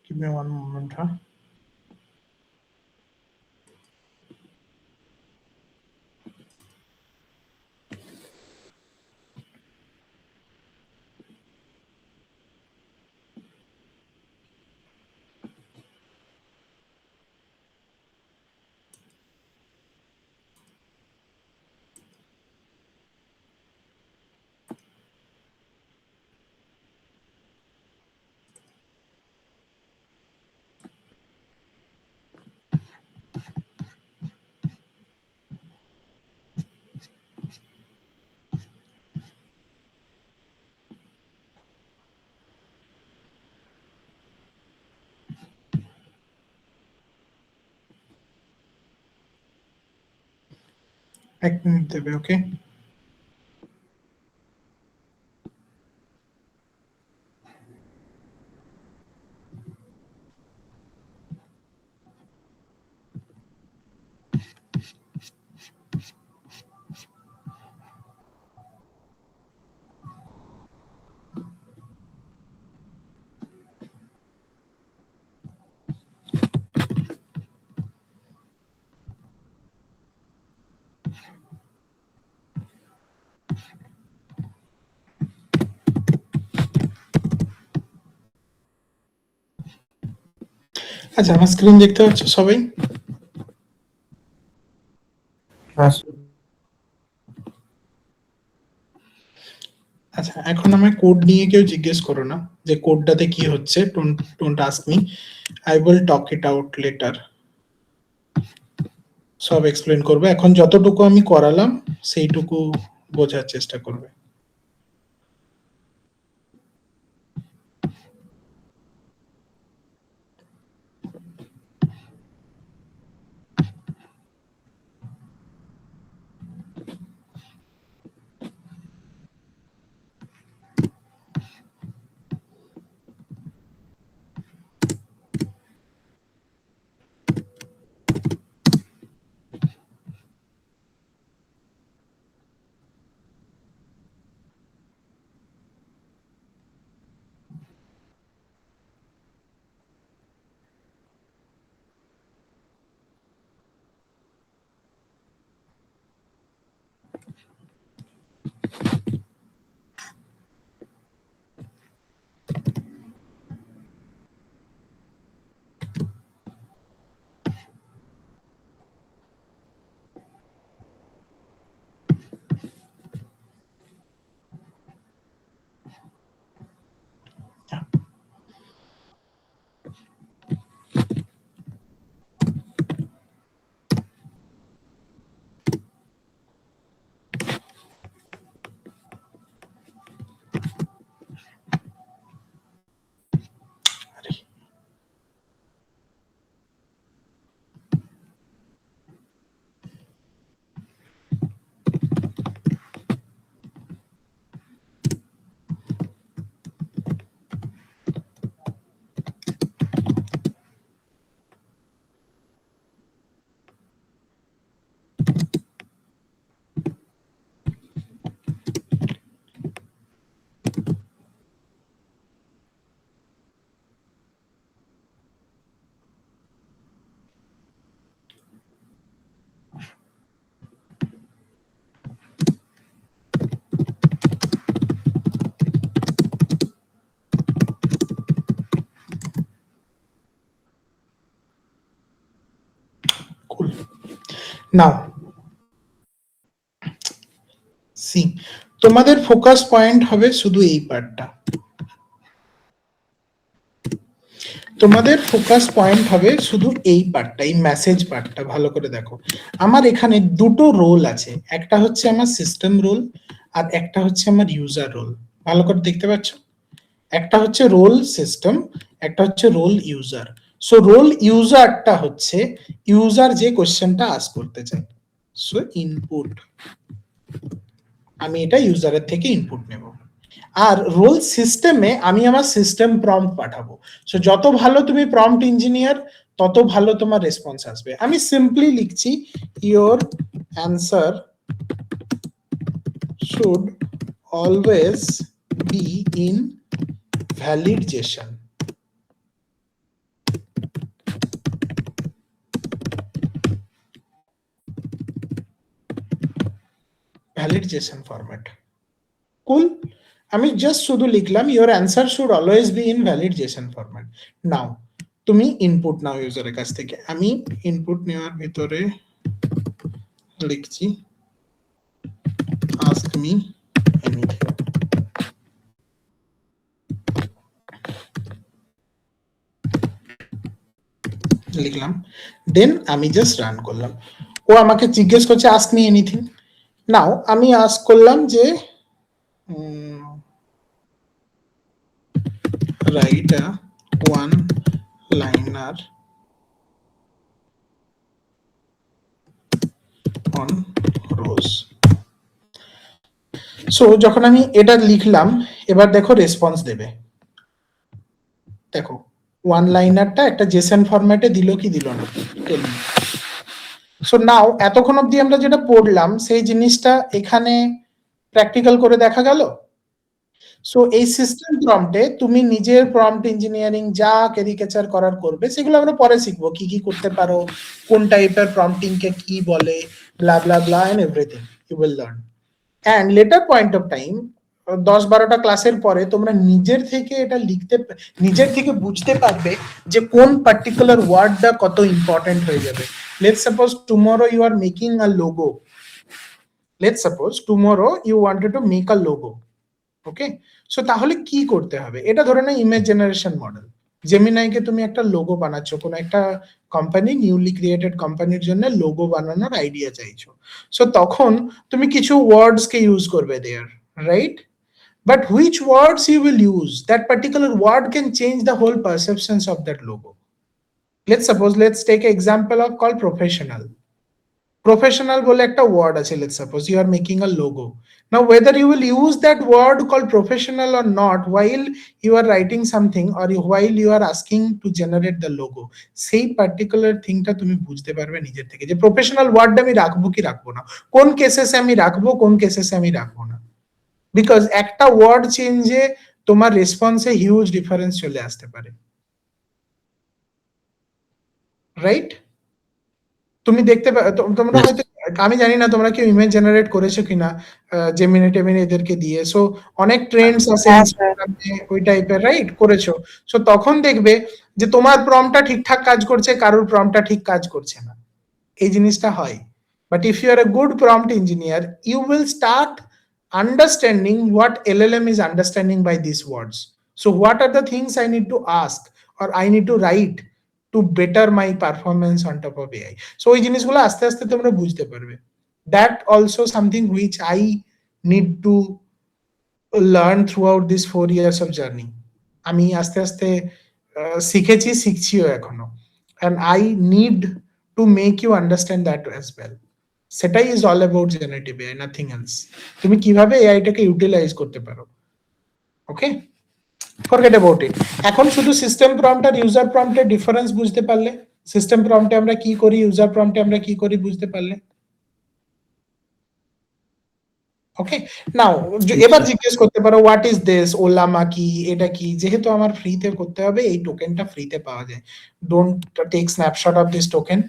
give me one moment, huh? এক মিনিট দেবে, ওকে? আচ্ছা, আমার স্ক্রিন দেখতে পাচ্ছ সবাই? আচ্ছা, এখন আমায় কোড নিয়ে কেউ জিজ্ঞেস করো না যে কোডটাতে কি হচ্ছে, don't ask me, I will talk it out letter. সব এক্সপ্লেন করবে, এখন যতটুকু আমি করালাম সেইটুকু বোঝার চেষ্টা করবে। নাও সি, তোমাদের ফোকাস পয়েন্ট হবে শুধু এই পার্টটা, তোমাদের ফোকাস পয়েন্ট হবে শুধু এই পার্টটা, এই মেসেজ পার্টটা। ভালো করে দেখো, আমার এখানে দুটো রোল আছে, একটা হচ্ছে আমার সিস্টেম রোল আর একটা হচ্ছে আমার ইউজার রোল। ভালো করে দেখতে পাচ্ছ, একটা হচ্ছে রোল সিস্টেম, একটা হচ্ছে রোল ইউজার। সো রোল ইউজারটা হচ্ছে ইউজার যে কোশ্চেনটা আস্ক করতে চায়। সো ইনপুট, আমি এটা ইউজারের থেকে ইনপুট নেব। আর রোল সিস্টেমে আমি আমার সিস্টেম প্রম্পট পাঠাবো। সো যত ভালো তুমি প্রম্পট ইঞ্জিনিয়ার, তত ভালো তোমার রেসপন্স আসবে। আমি সিম্পলি লিখছি your answer should always be in validation. Validation format, cool. আমি জাস্ট শুধু লিখলাম your answer should always be in validation format. Now তুমি ইনপুট নাও ইউজারের কাছ থেকে। আমি ইনপুট নেওয়ার ভিতরে লিখছি ask me anything। লিখলাম, দেন আমি জাস্ট রান করলাম। ও আমাকে জিজ্ঞেস করছে ask me anything। নাও আমি আস্ক করলাম যে write a one liner on rose। So যখন আমি এটা লিখলাম, এবার দেখো রেসপন্স দেবে। দেখো ওয়ান লাইনারটা একটা জেসন ফরম্যাটে দিল কি দিল না। সো নাও এতক্ষণ অবধি আমরা যেটা পড়লাম সেই জিনিসটা এখানে প্র্যাকটিক্যাল করে দেখা গেল। সো এই সিস্টেম প্রম্পটে তুমি নিজের প্রম্পট ইঞ্জিনিয়ারিং যা ক্যারিকেচার করার করবে, সেগুলো আমরা পরে শিখবো, কি কি করতে পারো, কোন টাইপের প্রম্পটিং কে কি বলে, blah blah blah and everything you will learn. And later point of time 10-12টা ক্লাসের পরে তোমরা নিজের থেকে এটা লিখতে, নিজের থেকে বুঝতে পারবে যে কোন পার্টিকুলার ওয়ার্ডটা কত ইম্পর্টেন্ট হয়ে যাবে। Let's suppose tomorrow you are making a logo, let's suppose tomorrow you wanted to make a logo, okay. So তাহলে কি করতে হবে, এটা ধরে না ইমেজ জেনারেশন মডেল, জেমিনাইকে তুমি একটা লোগো বানাচ্ছ, কোনো একটা কোম্পানি, নিউলি ক্রিয়েটেড কোম্পানির জন্য লোগো বানানোর আইডিয়া চাইছো। সো তখন তুমি কিছু ওয়ার্ডস কে ইউজ করবে দেয়ার, right? But which words you will use, that particular word can change the whole perceptions of that logo. Let's suppose, let's take an example of called professional. Professional bole ekta word ache, let's suppose you are making a logo. Now whether you will use that word called professional or not while you are writing something or while you are asking to generate the logo, সেই particular thing টা তুমি বুঝতে পারবে নিজের থেকে যে professional word আমি রাখবো কি রাখবো না, কোন কেসেসে আমি রাখবো কোন কেসেসে আমি রাখবো না। বিকজ একটা ওয়ার্ড চেঞ্জে তোমার রেসপন্সে হিউজ ডিফারেন্স চলে আসতে পারে, রাইট? তুমি দেখতে তোমরা হয়তো, আমি জানি না তোমরা কেউ ইমেজ জেনারেট করেছো কিনা জেমিনি টেমিনি এদেরকে দিয়ে। সো অনেক ট্রেন্ডস আছে ওই টাইপের, রাইট? করেছো। সো তখন দেখবে যে তোমার প্রম্পটটা ঠিকঠাক কাজ করছে, কারোর প্রম্পটটা ঠিক কাজ করছে না, এই জিনিসটা হয়। But if you are a good prompt engineer, you will start understanding what LLM is understanding by these words. So what are the things I need to ask or I need to write to better my performance on top of AI? So ওই জিনিসগুলো আস্তে আস্তে তোমরা বুঝতে পারবে। That also something which I need to learn throughout this 4 years of journey. আমি আস্তে আস্তে শিখেছি, শিখছিও এখনো, and I need to make you understand that as well. সেটাই is all about generative AI, nothing else. তুমি কিভাবে এআইটাকে ইউটিলাইজ করতে পারো, ওকে? Forget about it. এখন শুধু সিস্টেম প্রম্পট আর ইউজার প্রম্পটের ডিফারেন্স বুঝতে পারলে, সিস্টেম প্রম্পটে আমরা কি করি, ইউজার প্রম্পটে আমরা কি করি বুঝতে পারলে, ওকে? নাও এবার জিজ্ঞেস করতে পারো হোয়াট ইজ দিস, ওলামা কি, এটা কি? যেহেতু আমার ফ্রিতে করতে হবে, এই টোকেনটা ফ্রিতে পাওয়া যায়। Don't take snapshot of this token,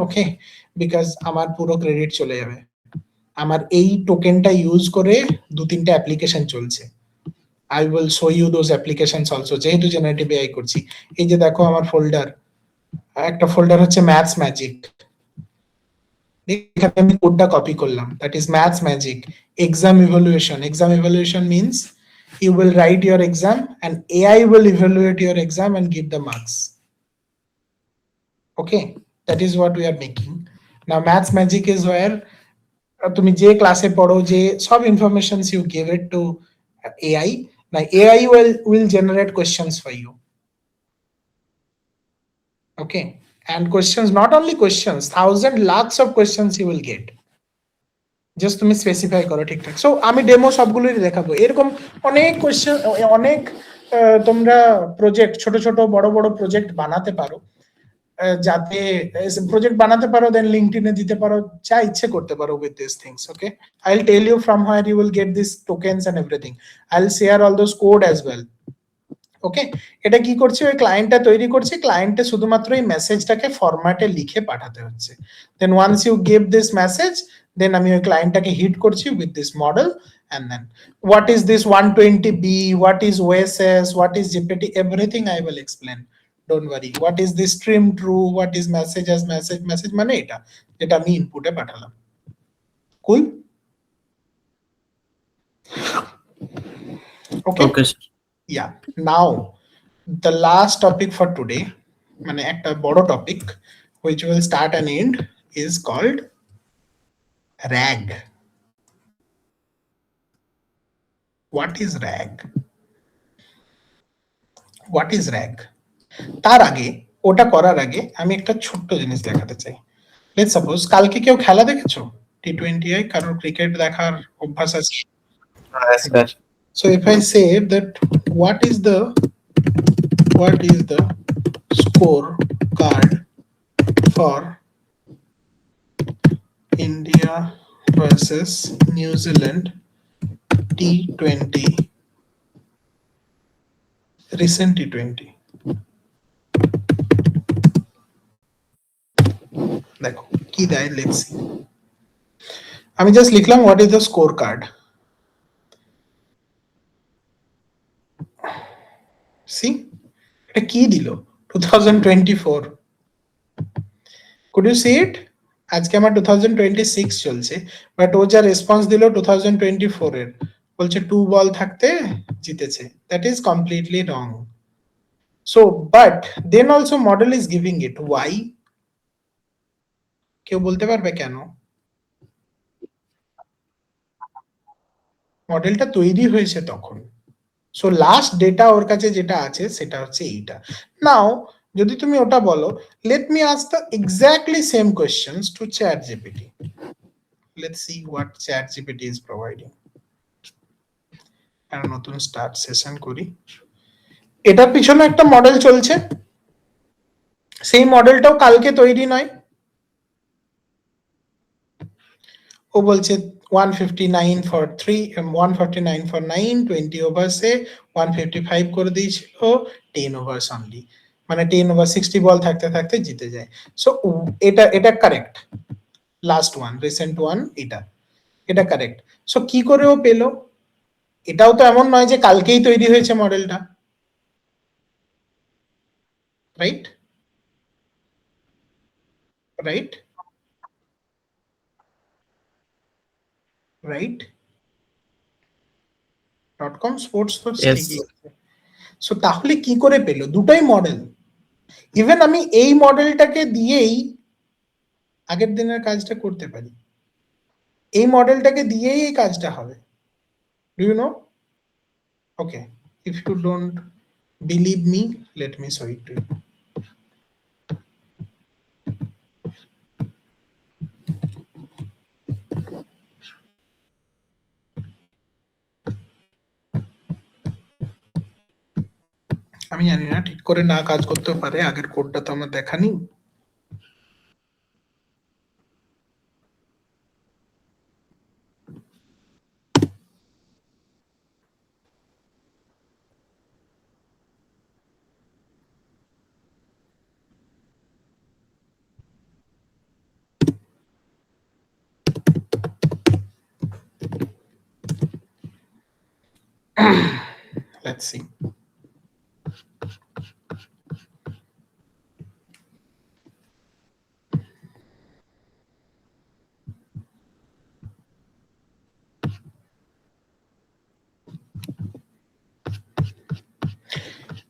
okay? Because আমার পুরো ক্রেডিট চলে যাবে। আমার এই টোকেনটা ইউজ করে 2-3টা অ্যাপ্লিকেশন চলছে। I will show you those applications also, যেহেতু জেনারেটিভ এআই করছি। এই যে দেখো আমার ফোল্ডার, একটা ফোল্ডার হচ্ছে ম্যাথস ম্যাজিক, এখানে আমি কোডটা কপি করলাম, that is maths magic. Exam evaluation means you will write your exam and AI will evaluate your exam and give the marks. Okay, that is what we are making. Now maths magic is where তুমি যে ক্লাসে পড়ো, যে সব informations you give it to AI. Now AI will generate questions for you. Okay, and questions, not only questions, thousand lakhs of questions you will get. Just তুমি specify করো ঠিকঠাক। So আমি ডেমো সবগুলোই দেখাবো। এরকম অনেক কোশ্চেন, অনেক তোমরা প্রজেক্ট, ছোট ছোট বড় বড় প্রজেক্ট বানাতে পারো, যাতে প্রজেক্ট বানাতে পারো, দেন লিঙ্কডইনে দিতে পারো, যা ইচ্ছে করতে পারো with this things. Okay, I will tell you from where you will get this tokens and everything. I will share all those code as well. Okay, এটা কি করছে, ওই ক্লায়েন্টটা তৈরি করছে, ক্লায়েন্টে শুধুমাত্র এই মেসেজটাকে ফরম্যাটে লিখে পাঠাতে হচ্ছে। Then once you give this message, then আমি ওই ক্লায়েন্টটাকে হিট করছি with this model, and then what is this 120B, what is OSS, what is GPT, everything I will explain, don't worry. What is this stream true, what is message as message, message মানে এটা যেটা আমি ইনপুটে পাঠালাম। কুল? ওকে, yeah. Now the last topic for today, মানে একটা বড় topic which will start and end, is called RAG. What is RAG? What is RAG? তার আগে, ওটা করার আগে আমি একটা ছোট্ট জিনিস দেখাতে চাই। লেটস সাপোজ কালকে কেউ খেলা দেখেছো T20I, কারোর ক্রিকেট দেখার অভ্যাস আছে? So if I say that what is the score card for India versus New Zealand T20, recent T20, দেখো কি দেয়, লেটস সি। আমি জাস্ট লিখলাম what is the score card. See, এটা কি দিল, 2024। Could you see it? আজকে আমার 2026 চলছে, বাট ও যা রেসপন্স দিল 2024 এর, বলছে 2 বল থাকতে জিতেছে। That is completely wrong. So but then also model is giving it, why? কেউ বলতে পারবে কেন? মডেলটা তৈরি হয়েছে তখন, সো লাস্ট ডেটা ওর কাছে যেটা আছে সেটা হচ্ছে এইটা। নাও যদি তুমি ওটা বলো, let me ask the exactly same questions two chat GPT, let's see what chat GPT is providing. একটা নতুন স্টার্ট সেশন করি। এটার পিছনে একটা মডেল চলছে, সেই মডেলটাও কালকে তৈরি নয়। ও বলছে 159 for 3, 149 for 9, 20 ওভার্সে 155 করে দিয়েছিল, 10 ওভার্স অনলি, মানে 10 ওভার 60 বল থাকতে থাকতে জিতে যায়। সো এটা correct, last one, recent one, এটা কারেক্ট। সো কি করে ও পেলো? এটাও তো এমন নয় যে কালকেই তৈরি হয়েছে মডেলটা, right? Right, right. .com sports তো ঠিকই আছে। সো তাহলে কি করে পেলো? দুটোই মডেল। ইভেন আমি এই মডেলটাকে দিয়েই আগের দিনের কাজটা করতে পারি, এই মডেলটাকে দিয়েই এই কাজটা হবে। Do you know? Okay, if you don't believe me, let me show it to you. আমি জানি না, ঠিক করে না কাজ করতে পারে, আগের কোডটা তো আমার দেখা নেই। Let's see.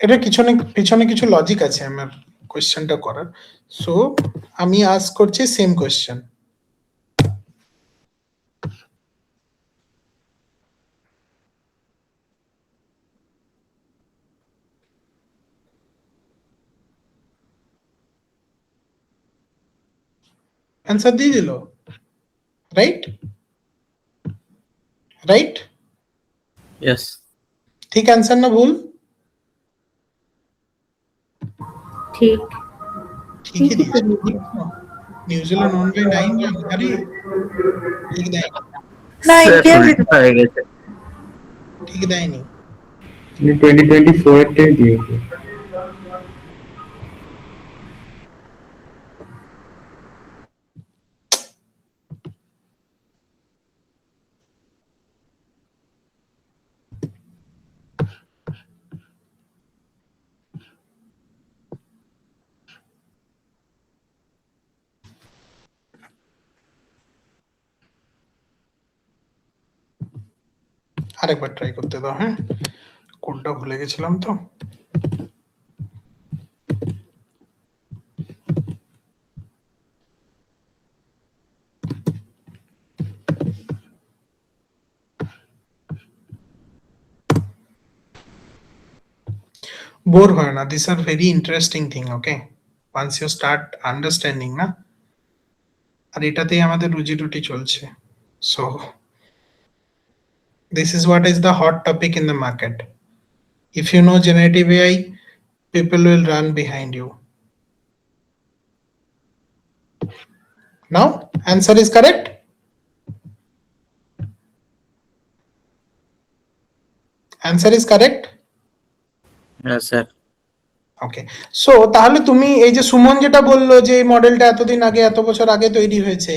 এটা পিছনে পিছনে কিছু লজিক আছে আমার কোশ্চেনটা করার। সো আমি আস্ক করছি সেম কোশ্চেন। অ্যান্সার দিয়ে দিল, রাইট? রাইট? Yes. ঠিক অ্যান্সার না ভুল? ঠিক ঠিকই দিয়েছে। নিউজিল্যান্ড অনলি 9 জন, আরে ঠিক দেয়, না Sir, ইন্ডিয়া উল্টো হয়ে গেছে। ঠিক দেয়নি। 2024 টাই দিয়েছে। আরেকবার ট্রাই করতে দাও, হ্যাঁ? কোডটা ভুলে গেছিলাম তো। বোর হয় না, this are very interesting thing, okay? Once you start understanding না, আর এটাতেই আমাদের রুজি রুটি চলছে। So this is what is the hot topic in the market. If you know generative AI, people will run behind you. Now, answer is correct. Answer is correct. Yes, sir. Okay, so তাহলে তুমি এই যে সুমন যেটা বললো যে এই মডেলটা এতদিন আগে, এত বছর আগে তৈরি হয়েছে,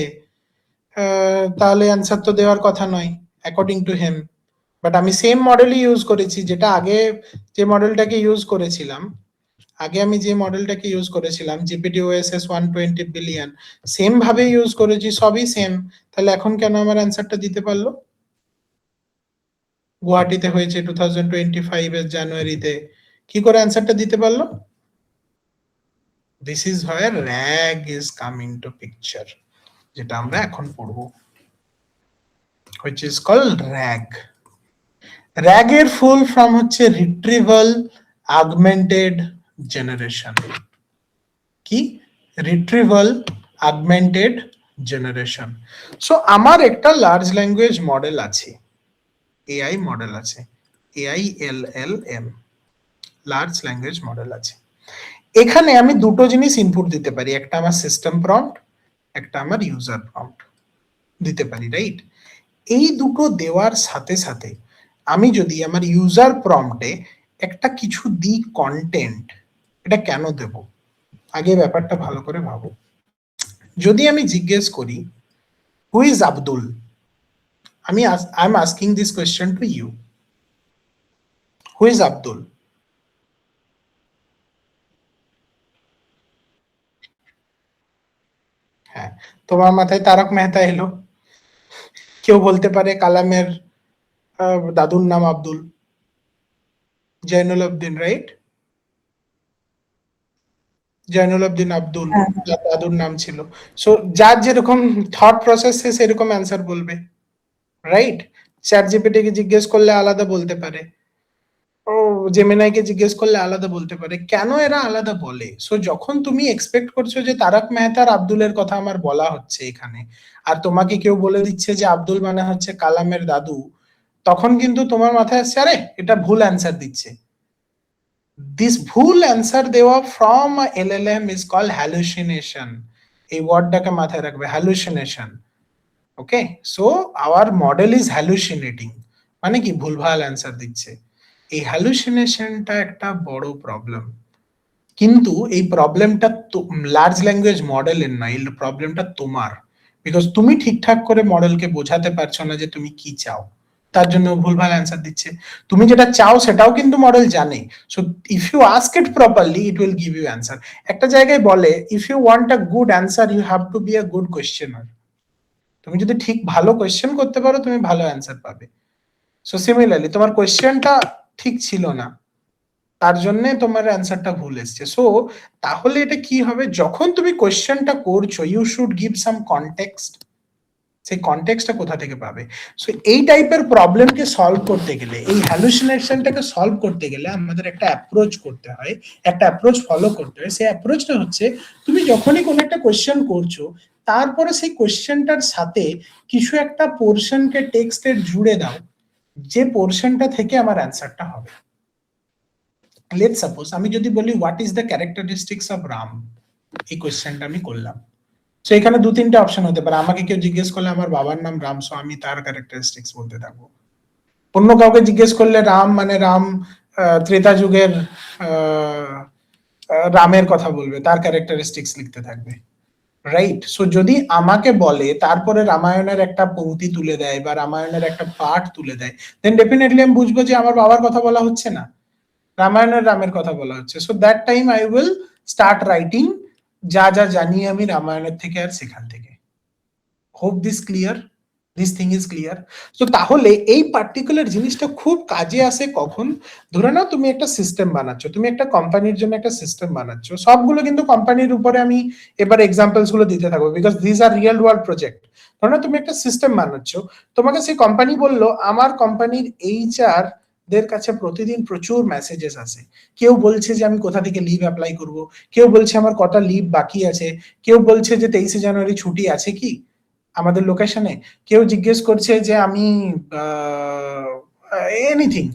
তাহলে অ্যান্সার তো দেওয়ার কথা নয় অ্যাকর্ডিং টু হিম। বাট আমি সেম মডেলই ইউজ করেছি, যেটা আগে যে মডেলটাকে ইউজ করেছিলাম, জিপিটি ওএসএস 120 বিলিয়ন, সেম ভাবে ইউজ করেছি, সবই সেম। তাহলে এখন কেন আমার অ্যান্সারটা দিতে পারলো? গুয়াহাটিতে হয়েছে 2025 এর জানুয়ারিতে, কি করে অ্যান্সারটা দিতে পারলো? This is where RAG is coming to picture, যেটা আমরা এখন পড়বো, which is called RAG. RAG এর ফুল ফর্ম হচ্ছে রিট্রিভাল অগমেন্টেড জেনারেশন। কি? Retrieval augmented generation. সো আমার একটা লার্জ ল্যাঙ্গুয়েজ মডেল আছে, এআই মডেল আছে, AILLM, লার্জ ল্যাঙ্গুয়েজ মডেল আছে। এখানে আমি দুটো জিনিস ইনপুট দিতে পারি, একটা আমার সিস্টেম প্রম্পট, একটা আমার ইউজার প্রম্পট দিতে পারি, রাইট? এই দুটো দেওয়ার সাথে সাথে আমি যদি আমার ইউজার প্রম্পটে একটা কিছু দিই কন্টেন্ট, এটা কেন দেব? আগে ব্যাপারটা ভালো করে ভাবো। যদি আমি জিজ্ঞেস করি who is Abdul, I am asking this question to you, who is Abdul? হ্যাঁ, তোমার মাথায় তারক মেহতা এলো, কেউ বলতে পারে কালামের দাদুর নাম আব্দুল, জয়নুল আবদিন, রাইট? জয়নুল আবদিন আব্দুল যার দাদুর নাম ছিল। সো যার যেরকম থট প্রসেস সে সেরকম অ্যান্সার বলবে, রাইট? চ্যাট জিপিটি কে জিজ্ঞেস করলে আলাদা বলতে পারে, ও জেমিনাই কে জিজ্ঞেস করলে আলাদা বলতে পারে। কেন এরা আলাদা বলে? সো যখন তুমি এক্সপেক্ট করছো যে তারক মেহতার আব্দুলের কথা আমার বলা হচ্ছে এখানে, আর তোমাকে কেউ বলে দিচ্ছে যে আব্দুল মানে হচ্ছে কালামের দাদু, তখন কিন্তু তোমার মাথায় আসছে আরে এটা ভুল অ্যান্সার দিচ্ছে। দিস ভুল অ্যান্সার দেওয়া from LLM is called hallucination. এই ওয়ার্ডটাকে মাথায় রাখবে, hallucination. Okay, so our model is hallucinating, মানে কি ভুলভাল অ্যান্সার দিচ্ছে। এই হ্যালুসিনেশনটা একটা বড় প্রবলেম, কিন্তু এই প্রবলেমটা লার্জ ল্যাঙ্গুয়েজ মডেলের না, এই প্রবলেমটা তোমার, বিকজ তুমি ঠিকঠাক করে মডেলকে বোঝাতে পারছো না যে তুমি কি চাও, তার জন্য ভুলভাল অ্যান্সার দিচ্ছে। তুমি যেটা চাও সেটাও কিন্তু মডেল জানে, so if you ask it properly it will give you answer. একটা জায়গায় বলে if you want a good answer you have to be a good questioner. তুমি যদি ঠিক ভালো কোয়েশ্চেন করতে পারো তুমি ভালো অ্যান্সার পাবে। সো সিমিলারলি তোমার কোয়েশ্চেনটা ঠিক ছিল না, তার জন্য তোমার অ্যান্সারটা ভুল এসছে। সো তাহলে এটা কি হবে, যখন তুমি কোয়েশ্চেনটা করছো you should give some context, সেই কনটেক্সটটা কোথা থেকে পাবে। সো এই টাইপের প্রবলেমকে সলভ করতে গেলে, এই হ্যালুসিনেশনটাকে সলভ করতে গেলে আমাদের একটা অ্যাপ্রোচ করতে হয়, একটা অ্যাপ্রোচ ফলো করতে হয়। সেই অ্যাপ্রোচটা হচ্ছে তুমি যখনই কোনো একটা কোয়েশ্চেন করছো তারপরে সেই কোয়েশ্চেনটার সাথে কিছু একটা পোর্শনকে টেক্সটের জুড়ে দাও, যে পোর্শনটা থেকে আমার অ্যান্সারটা হবে। লেটস সাপোজ আমি যদি বলি what is the characteristics of Ram, এই কোয়েশ্চেনটা আমি করলাম। সো এখানে 2-3টে অপশন হতে পারে। আমাকে কেউ জিজ্ঞেস করলে আমার বাবার নাম রাম, সো আমি তার ক্যারেক্টারিস্টিক্স বলতে থাকবো। অন্য কাউকে জিজ্ঞেস করলে রাম মানে রাম ত্রেতা যুগের রামের কথা বলবে, তার ক্যারেক্টারিস্টিক্স লিখতে থাকবে, রাইট। সো যদি আমাকে বলে তারপরে রামায়ণের একটা পংক্তি তুলে দেয় বা রামায়ণের একটা পাঠ তুলে দেয়, দেন ডেফিনেটলি আমি বুঝবো যে আমার বাবার কথা বলা হচ্ছে না, রামায়ণের রামের কথা বলা হচ্ছে। So that time I will start writing যা যা জানি আমি রামায়ণের থেকে আর সেখান থেকে। Hope this clear, this thing is clear. তো তাহলে এই পার্টিকুলার জিনিসটা খুব কাজে আসে কখন, ধরে নাও তুমি একটা সিস্টেম বানাচ্ছ, তুমি একটা কোম্পানির জন্য একটা সিস্টেম বানাচ্ছ, সবগুলো কিন্তু কোম্পানির উপরে আমি এবার এক্সাম্পলস গুলো দিতে থাকবো because this are real world project. ধরে নাও তুমি একটা সিস্টেম বানাচ্ছ, তোমাকে সেই কোম্পানি বললো আমার কোম্পানির HR দের কাছে প্রতিদিন প্রচুর মেসেজেস আসে, কেউ বলছে যে আমি কোথা থেকে লিভ অ্যাপ্লাই করব, কেউ বলছে আমার কটা লিভ বাকি আছে, কেউ বলছে যে 23শে জানুয়ারি ছুটি আছে কি আমাদের লোকেশনে, কেউ জিজ্ঞেস করছে যে আমি এনিথিং।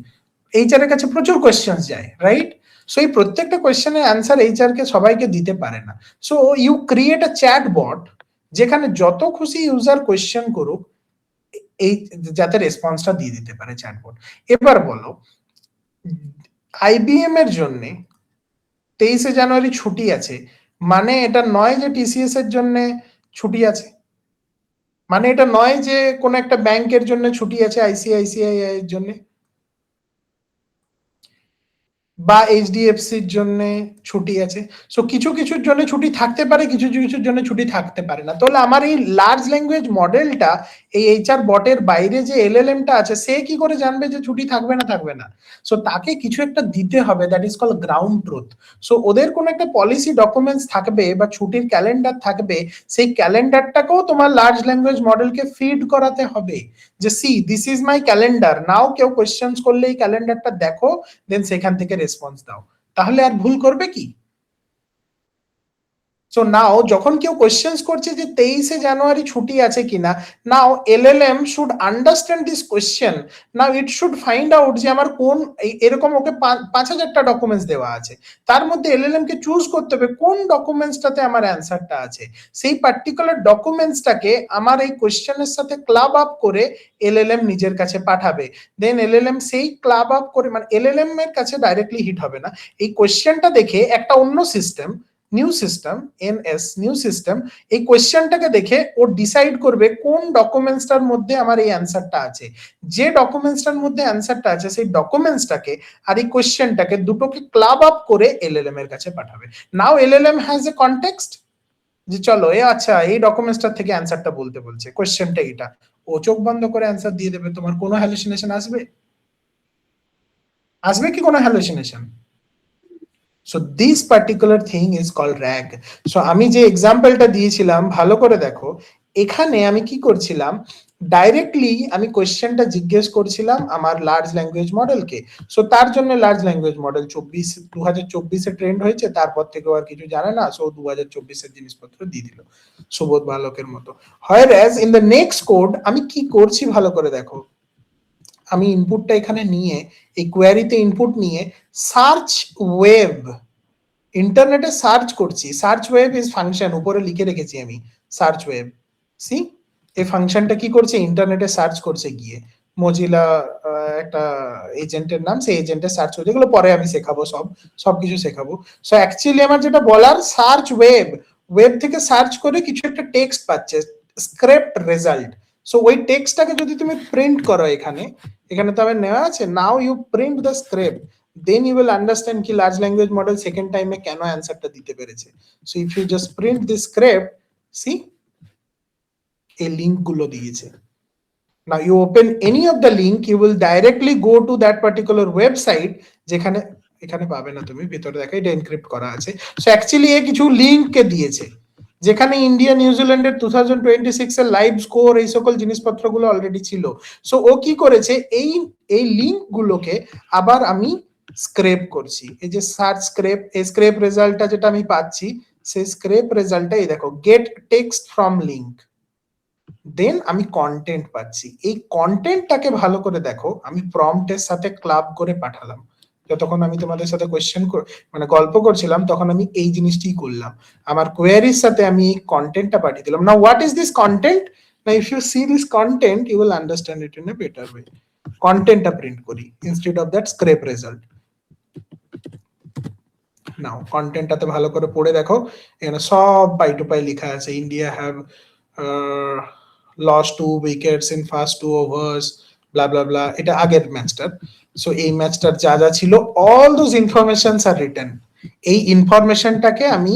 HR এর কাছে প্রচুর কোয়েশ্চেন্স যায়, রাইট। সো এই প্রত্যেকটা কোয়েশ্চেনের অ্যান্সার HR কে সবাইকে দিতে পারে না। So you create a chat bot যেখানে যত খুশি ইউজার কোয়েশ্চেন করুক এই যাতে রেসপন্সটা দিয়ে দিতে পারে চ্যাটবট। এবার বলো IBM এর জন্য 23শে জানুয়ারি ছুটি আছে মানে এটা নয় যে TCS এর জন্য ছুটি আছে, মানে এটা নয় যে কোন একটা ব্যাংকের জন্য ছুটি আছে ICICI এর জন্য বা HDFC এর জন্য ছুটি আছে। সো কিছু কিছুর জন্য ছুটি থাকতে পারে, কিছু কিছুর জন্য ছুটি থাকতে পারে না। তাহলে আমার এই লার্জ ল্যাঙ্গুয়েজ মডেলটা এই HR বটের বাইরে যে LLM টা আছে সে কি করে জানবে যে ছুটি থাকবে না থাকবে না। সো তাকে কিছু একটা দিতে হবে, that is called ground truth. So ওদের কোন একটা পলিসি ডকুমেন্টস থাকবে বা ছুটির ক্যালেন্ডার থাকবে, সেই ক্যালেন্ডারটাকেও তোমার লার্জ ল্যাঙ্গুয়েজ মডেলকে ফিড করাতে হবে যে see this is my calendar, now কেউ কোয়েশ্চেন্স করলে এই ক্যালেন্ডারটা দেখো, দেন সেখান থেকে রেসপন্স দাও। তাহলে আর ভুল করবে কি? সো নাও যখন কেউ কোয়েশ্চেন্স করছে যে 23শে জানুয়ারি ছুটি আছে কিনা, নাও LLM should understand this question, now it should find out যে আমার কোন এরকম ওকে 5000টা ডকুমেন্টস দেওয়া আছে, তার মধ্যে LLM কে চুজ করতে হবে কোন ডকুমেন্টসটাতে আমার অ্যান্সারটা আছে, সেই পার্টিকুলার ডকুমেন্টসটাকে আমার এই কোয়েশ্চেনের সাথে ক্লাব আপ করে LLM নিজের কাছে পাঠাবে। দেন LLM সেই ক্লাব আপ করে, মানে LLM এর কাছে ডাইরেক্টলি হিট হবে না, এই কোয়েশ্চেনটা দেখে একটা অন্য system new system NS new system এই কোয়েশ্চেনটাকে দেখে ও ডিসাইড করবে কোন ডকুমেন্টসটার মধ্যে আমার এই অ্যান্সারটা আছে, যে ডকুমেন্টসটার মধ্যে অ্যান্সারটা আছে সেই ডকুমেন্টসটাকে আর এই কোয়েশ্চেনটাকে দুটোকে ক্লাব আপ করে LLM এর কাছে পাঠাবে। নাও LLM হ্যাজ এ কনটেক্সট যে চলো আচ্ছা এই ডকুমেন্টসটার থেকে অ্যান্সারটা বলতে বলছে, কোয়েশ্চেনটা এটা, ও চোখ বন্ধ করে অ্যান্সার দিয়ে দেবে। তোমার কোনো হ্যালুসিনেশন আসবে? আসবে কি কোনো hallucination? So this particular thing is called RAG. So আমি যে এক্সাম্পলটা দিয়েছিলাম ভালো করে দেখো, এখানে আমি কি করছিলাম, ডাইরেক্টলি আমি কোয়েশ্চেনটা জিজ্ঞেস করছিলাম আমার লার্জ ল্যাঙ্গুয়েজ মডেলকে। সো তার জন্য লার্জ ল্যাঙ্গুয়েজ মডেল 2024-এ ট্রেন্ড হয়েছে, তারপর থেকে আর কিছু জানে না, সো 2024-এর জিনিসপত্র দিয়ে দিল সুবোধ বালকের মতো। Whereas in the next code আমি কি করছি ভালো করে দেখো, আমি ইনপুটটা এখানে নিয়ে এই কোয়ারিতে ইনপুট নিয়ে সার্চ ওয়েব, ইন্টারনেটে সার্চ করছি, সার্চ ওয়েব ইজ ফাংশন, উপরে লিখে রেখেছি আমি সার্চ ওয়েব। সি এই ফাংশনটা কি করছে, ইন্টারনেটে সার্চ করছে গিয়ে মজিলা একটা এজেন্টের নাম, সেই এজেন্টে সার্চ করছে, এগুলো পরে আমি শেখাবো, সবকিছু শেখাবো। সো অ্যাকচুয়ালি আমার যেটা বলার, সার্চ ওয়েব থেকে সার্চ করে কিছু একটা টেক্সট পাচ্ছে, স্ক্রিপ্ট রেজাল্ট। সো ওই টেক্সটটাকে যদি তুমি প্রিন্ট করো, এখানে তো আমার নেওয়া আছে, now you print the script, then you will understand কি large language model second time এ কেন অ্যানসারটা দিতে পেরেছে। so if you just print this script, see এই লিংক গুলো দিয়েছে, now you open any of the link, you will directly go to that particular website যেখানে এখানে পাবে না তুমি, ভিতরে দেখো এটা এনক্রিপ্ট করা আছে। সো অ্যাকচুয়ালি এ কিছু লিঙ্ককে দিয়েছে, যেখানে ইন্ডিয়া নিউজিল্যান্ডের 2026 এর লাইভ স্কোর এই সকল জিনিসপত্রগুলো অলরেডি ছিল। সো ও কি করেছে, এই লিঙ্ক গুলোকে আবার আমি স্ক্রেপ করছি, এই যে সার্চ স্ক্রেপ, এই স্ক্রেপ রেজাল্টটা যেটা আমি পাচ্ছি, সেই স্ক্রেপ রেজাল্টটা এই দেখো, গেট টেক্সট ফ্রম লিঙ্ক, দেন আমি কন্টেন্ট পাচ্ছি। এই কন্টেন্টটাকে ভালো করে দেখো, আমি প্রম্পটের সাথে ক্লাব করে পাঠালাম। যতক্ষণ আমি তোমাদের সাথে কোয়েশ্চেন মানে গল্প করছিলাম, তখন আমি এই জিনিসটি করলাম, আমার কোয়েরির সাথে আমি এই কন্টেন্টটা পাঠিয়ে দিলাম। Now what is this content? Now if you see this content you will understand it in a better way. কন্টেন্টটা প্রিন্ট করি instead of that scrape result. Now কন্টেন্টটাতে ভালো করে পড়ে দেখো, এখানে সব পাই টু পাই লেখা আছে। India have lost 2 wickets in first 2 overs, blah blah blah, এটা আগের ম্যাচটার। সো এই ম্যাচটার যা যা ছিল, all those informations are written। এই ইনফরমেশনটাকে আমি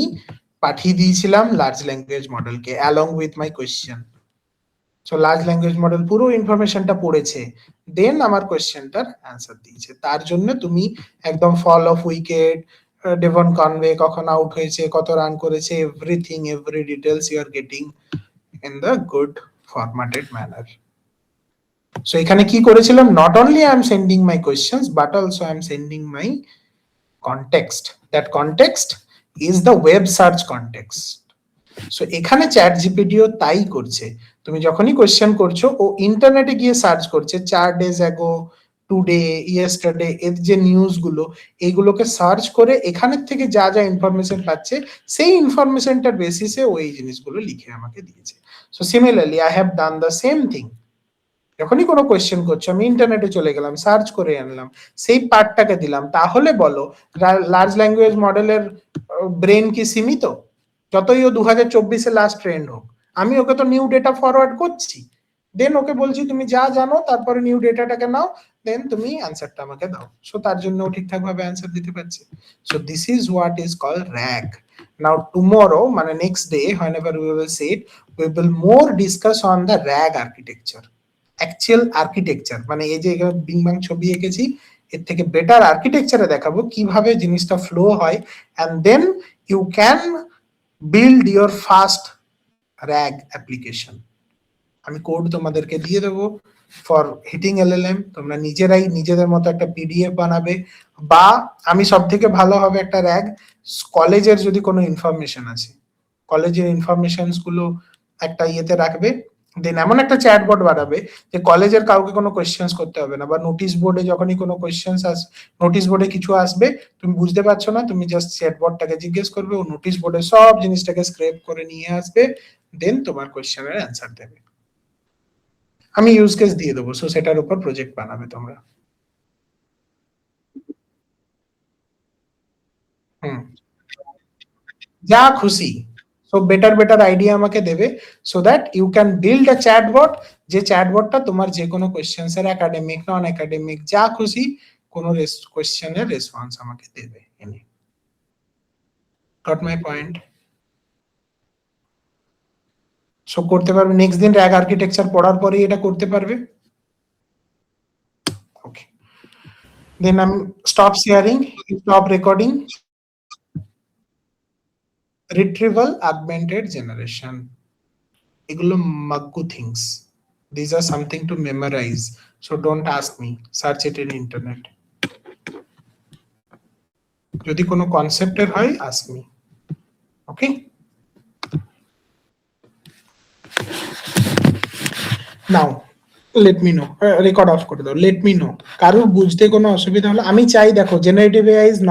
পাঠিয়ে দিয়েছিলাম লার্জ ল্যাঙ্গুয়েজ মডেলকে along with my question। সো লার্জ ল্যাঙ্গুয়েজ মডেল পুরো ইনফরমেশনটা পড়েছে, দেন আমার কোয়েশ্চেনটার অ্যান্সার দিয়েছে। তার জন্য তুমি একদম fall of wicket, Devon Conway কখন আউট হয়েছে, কত রান করেছে, everything, every details you are getting in the good formatted manner. So এখানে কি করেছিলাম, not only I am sending my questions but also I am sending my context. That context is the web search context. So এখানে chat জিপিটিও তাই করছে। তুমি যখনই question করছো, ও ইন্টারনেটে গিয়ে সার্চ করছে 4 days ago, টুডে, ইয়েস্টারডে, এর যে নিউজ গুলো, এইগুলোকে সার্চ করে এখানের থেকে যা যা ইনফরমেশন পাচ্ছে, সেই ইনফরমেশনটার বেসিসে ওই জিনিসগুলো লিখে আমাকে দিয়েছে। So similarly I have done the same thing. যখনই কোনো কোয়েশ্চেন করছো, আমি ইন্টারনেটে চলে গেলাম, সার্চ করে আনলাম, সেই পার্টটাকে দিলাম। তাহলে বলো, লার্জ ল্যাঙ্গুয়েজ মডেলের ব্রেন কি সীমিত? যতই ও 2024-এ লাস্ট ট্রেন্ড হোক, আমি ওকে তো নিউ ডেটা ফরওয়ার্ড করছি, দেন ওকে বলছি তুমি যা জানো তারপরে নিউ ডেটাটাকে নাও, দেন তুমি অ্যান্সারটা আমাকে দাও। সো তার জন্য ঠিকঠাক ভাবে অ্যান্সার দিতে পারছে। So this is what is called RAG। Now tomorrow, মানে next day, whenever we will see it, we will more discuss on the RAG architecture, actual architecture। মানে এই যে এখানে বিং বাং ছবি এঁকেছি, এর থেকে বেটার আর্কিটেকচারে দেখাবো কিভাবে জিনিসটা ফ্লো হয়, and then you can build your fast RAG application। আমি কোড তোমাদেরকে দিয়ে দেবো ফর হিটিং LLM, তোমরা নিজেরাই নিজেদের মতো একটা PDF বানাবে, বা আমি সব থেকে ভালো হবে একটা RAG, কলেজের যদি কোনো ইনফরমেশন আছে, কলেজের ইনফরমেশনস গুলো একটা ইয়েতে রাখবে, দেন এমন একটা চ্যাটবট বানাবে যে কলেজের কাউকে কোনো কোয়েশ্চেন্স করতে হবে না, বা নোটিশ বোর্ডে যখনই কোনো কোয়েশ্চেন্স নোটিশ বোর্ডে কিছু আসবে, তুমি বুঝতে পারছো না, তুমি জাস্ট চ্যাটবটটাকে জিজ্ঞেস করবে, ও নোটিশ বোর্ডে সব জিনিসটাকে স্ক্রেপ করে নিয়ে আসবে, দেন তোমার কোয়েশ্চেনের অ্যান্সার দেবে। আমি ইউজ কেস দিয়ে দেবো, সো সেটার উপর প্রজেক্ট বানাবে তোমরা। যা খুশি, সো বেটার আইডিয়া আমাকে দেবে, so that you can build a chatbot, যে চ্যাটবটটা তোমার যে কোনো কোয়েশ্চেন্স এর, একাডেমিক, নন একাডেমিক, যা খুশি কোনো কোয়েশ্চেনের রেসপন্স আমাকে দেবে। এনে গট মাই পয়েন্ট? সো করতে পারবে, নেক্সট দিন RAG আর্কিটেকচার পড়ার পরেই এটা করতে পারবে। ওকে, দেন আমি stop sharing, stop recording. Retrieval augmented generation, এগুলো মাগ্গু things, these are something to memorize, so don't ask me, search it in internet। যদি কোনো কনসেপ্টের হয় ask me, okay? Now let me know, record of করে দাও, let me know কারোর বুঝতে কোনো অসুবিধা হলে। আমি চাই, দেখো জেনারেটিভ AI is